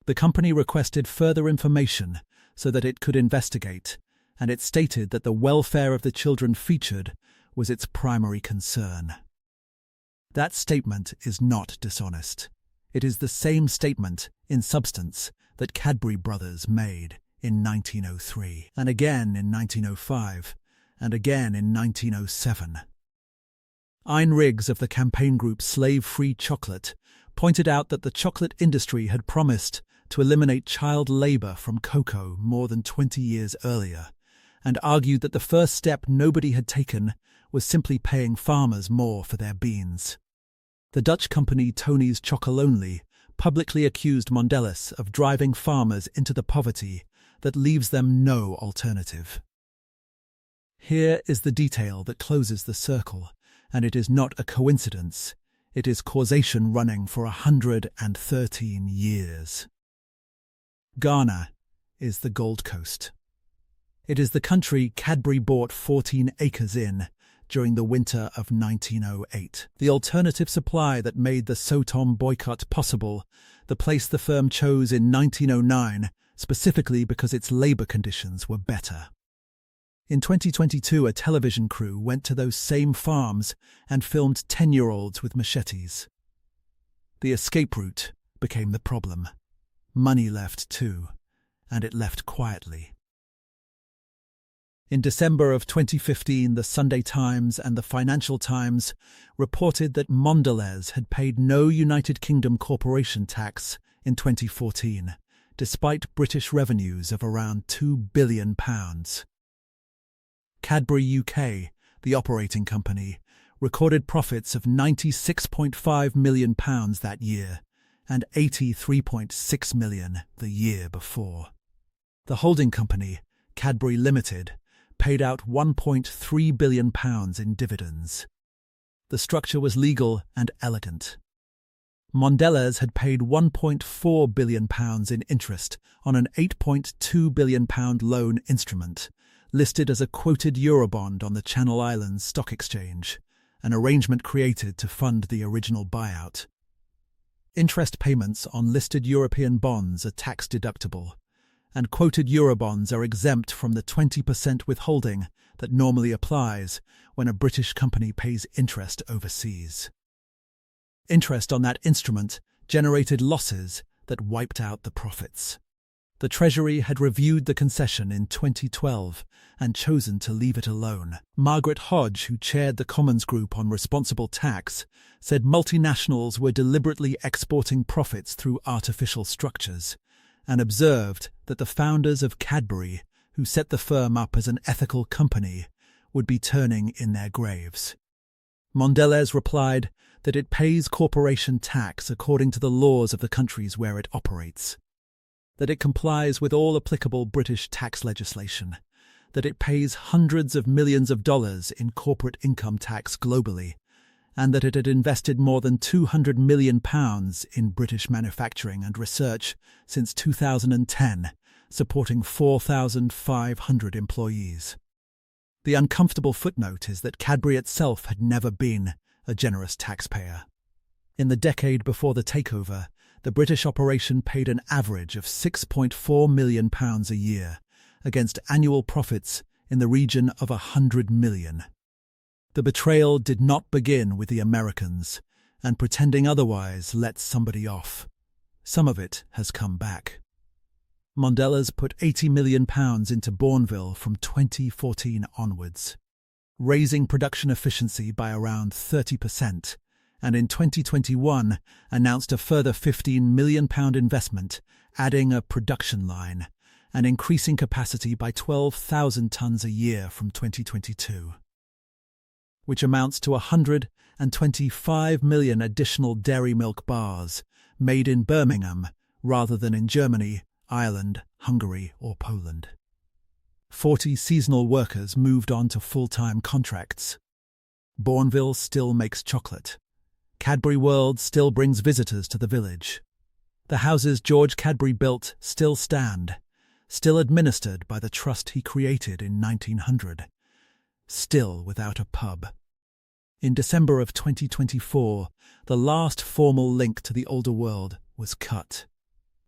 The company requested further information so that it could investigate, and it stated that the welfare of the children featured was its primary concern. That statement is not dishonest. It is the same statement, in substance, that Cadbury brothers made in 1903, and again in 1905, and again in 1907. Ian Riggs of the campaign group Slave-Free Chocolate pointed out that the chocolate industry had promised to eliminate child labour from cocoa more than 20 years earlier, and argued that the first step nobody had taken was simply paying farmers more for their beans. The Dutch company Tony's Chocolonely publicly accused Mondelez of driving farmers into the poverty that leaves them no alternative. Here is the detail that closes the circle, and it is not a coincidence. It is causation running for 113 years. Ghana is the Gold Coast. It is the country Cadbury bought 14 acres in during the winter of 1908. The alternative supply that made the Sotom boycott possible, the place the firm chose in 1909, specifically because its labour conditions were better. In 2022, a television crew went to those same farms and filmed 10-year-olds with machetes. The escape route became the problem. Money left too, and it left quietly. In December of 2015, the Sunday Times and the Financial Times reported that Mondelez had paid no United Kingdom corporation tax in 2014, despite British revenues of around £2 billion. Cadbury UK, the operating company, recorded profits of £96.5 million that year and £83.6 million the year before. The holding company, Cadbury Limited, paid out £1.3 billion in dividends. The structure was legal and elegant. Mondelez had paid £1.4 billion in interest on an £8.2 billion loan instrument, listed as a quoted Eurobond on the Channel Islands Stock Exchange, an arrangement created to fund the original buyout. Interest payments on listed European bonds are tax-deductible, and quoted Eurobonds are exempt from the 20% withholding that normally applies when a British company pays interest overseas. Interest on that instrument generated losses that wiped out the profits. The Treasury had reviewed the concession in 2012 and chosen to leave it alone. Margaret Hodge, who chaired the Commons Group on Responsible Tax, said multinationals were deliberately exporting profits through artificial structures, and observed that the founders of Cadbury, who set the firm up as an ethical company, would be turning in their graves. Mondelez replied that it pays corporation tax according to the laws of the countries where it operates, that it complies with all applicable British tax legislation, that it pays hundreds of millions of dollars in corporate income tax globally, and that it had invested more than £200 million in British manufacturing and research since 2010, supporting 4,500 employees. The uncomfortable footnote is that Cadbury itself had never been a generous taxpayer. In the decade before the takeover, the British operation paid an average of £6.4 million a year, against annual profits in the region of £100 million. The betrayal did not begin with the Americans, and pretending otherwise lets somebody off. Some of it has come back. Mondelez put £80 million into Bourneville from 2014 onwards, raising production efficiency by around 30%, and in 2021 announced a further £15 million investment, adding a production line and increasing capacity by 12,000 tonnes a year from 2022, which amounts to 125 million additional dairy milk bars made in Birmingham rather than in Germany, Ireland, Hungary or Poland. 40 seasonal workers moved on to full-time contracts. Bourneville still makes chocolate. Cadbury World still brings visitors to the village. The houses George Cadbury built still stand, still administered by the trust he created in 1900, still without a pub. In December of 2024, the last formal link to the older world was cut.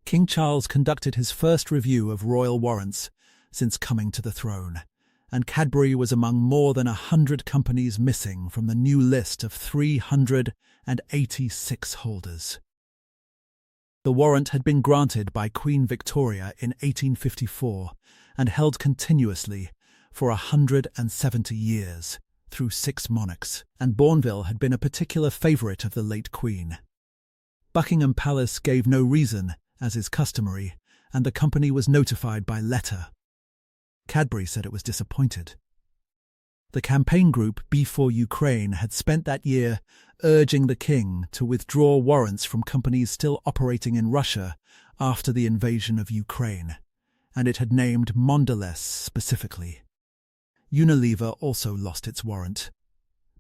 King Charles conducted his first review of royal warrants since coming to the throne, and Cadbury was among more than 100 companies missing from the new list of 386 holders. The warrant had been granted by Queen Victoria in 1854 and held continuously for 170 years through 6 monarchs, and Bourneville had been a particular favourite of the late Queen. Buckingham Palace gave no reason, as is customary, and the company was notified by letter. Cadbury said it was disappointed. The campaign group B4 Ukraine had spent that year urging the king to withdraw warrants from companies still operating in Russia after the invasion of Ukraine, and it had named Mondelez specifically. Unilever also lost its warrant.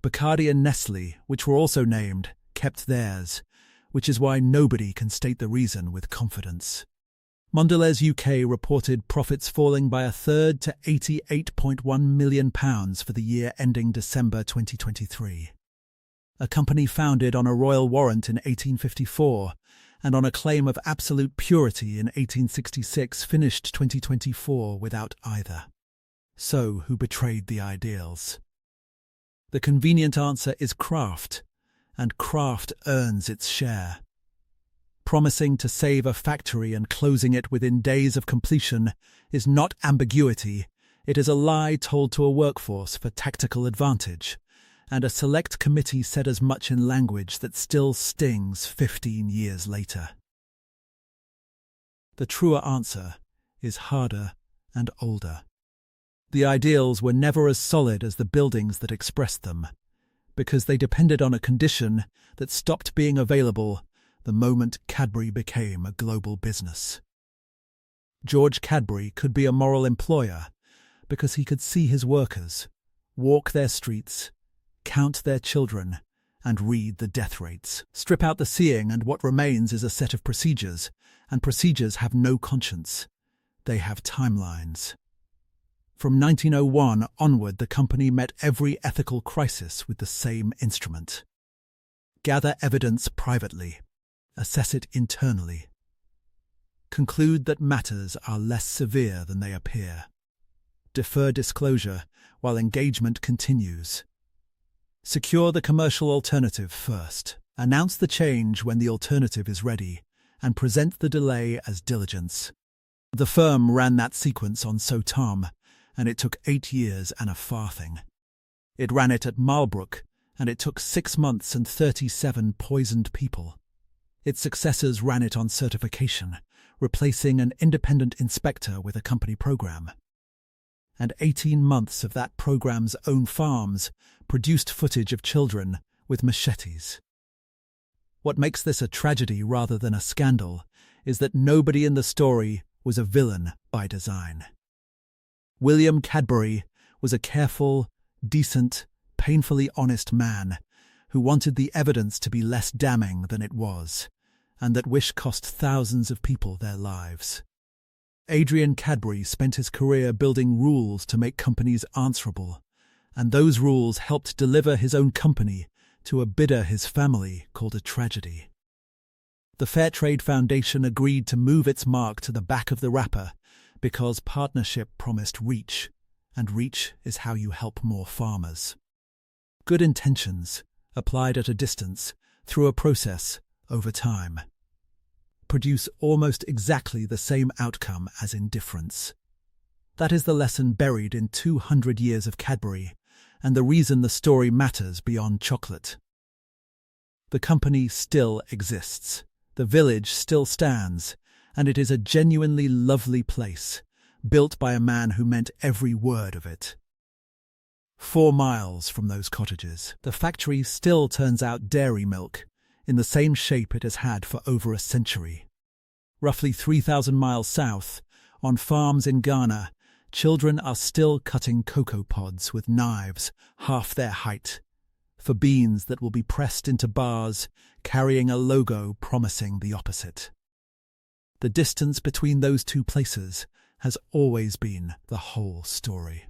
Bacardi and Nestlé, which were also named, kept theirs, which is why nobody can state the reason with confidence. Mondelez UK reported profits falling by a third to £88.1 million for the year ending December 2023. A company founded on a royal warrant in 1854 and on a claim of absolute purity in 1866 finished 2024 without either. So, who betrayed the ideals? The convenient answer is Kraft, and Kraft earns its share. Promising to save a factory and closing it within days of completion is not ambiguity, it is a lie told to a workforce for tactical advantage, and a select committee said as much in language that still stings 15 years later. The truer answer is harder and older. The ideals were never as solid as the buildings that expressed them, because they depended on a condition that stopped being available the moment Cadbury became a global business. George Cadbury could be a moral employer because he could see his workers, walk their streets, count their children, and read the death rates. Strip out the seeing and what remains is a set of procedures, and procedures have no conscience. They have timelines. From 1901 onward, the company met every ethical crisis with the same instrument. Gather evidence privately assess it internally. Conclude that matters are less severe than they appear. Defer disclosure while engagement continues. Secure the commercial alternative first. Announce the change when the alternative is ready, and present the delay as diligence. The firm ran that sequence on Sotam, and it took 8 years and a farthing. It ran it at Marlbrook, and it took 6 months and 37 poisoned people. Its successors ran it on certification, replacing an independent inspector with a company program. And 18 months of that program's own farms produced footage of children with machetes. What makes this a tragedy rather than a scandal is that nobody in the story was a villain by design. William Cadbury was a careful, decent, painfully honest man who wanted the evidence to be less damning than it was, and that wish cost thousands of people their lives. Adrian Cadbury spent his career building rules to make companies answerable, and those rules helped deliver his own company to a bidder his family called a tragedy. The Fair Trade Foundation agreed to move its mark to the back of the wrapper because partnership promised reach, and reach is how you help more farmers. Good intentions, applied at a distance, through a process, over time, produce almost exactly the same outcome as indifference. That is the lesson buried in 200 years of Cadbury, and the reason the story matters beyond chocolate. The company still exists, the village still stands, and it is a genuinely lovely place, built by a man who meant every word of it. 4 miles from those cottages, the factory still turns out dairy milk, in the same shape it has had for over a century. Roughly 3,000 miles south, on farms in Ghana, children are still cutting cocoa pods with knives half their height, for beans that will be pressed into bars carrying a logo promising the opposite. The distance between those two places has always been the whole story.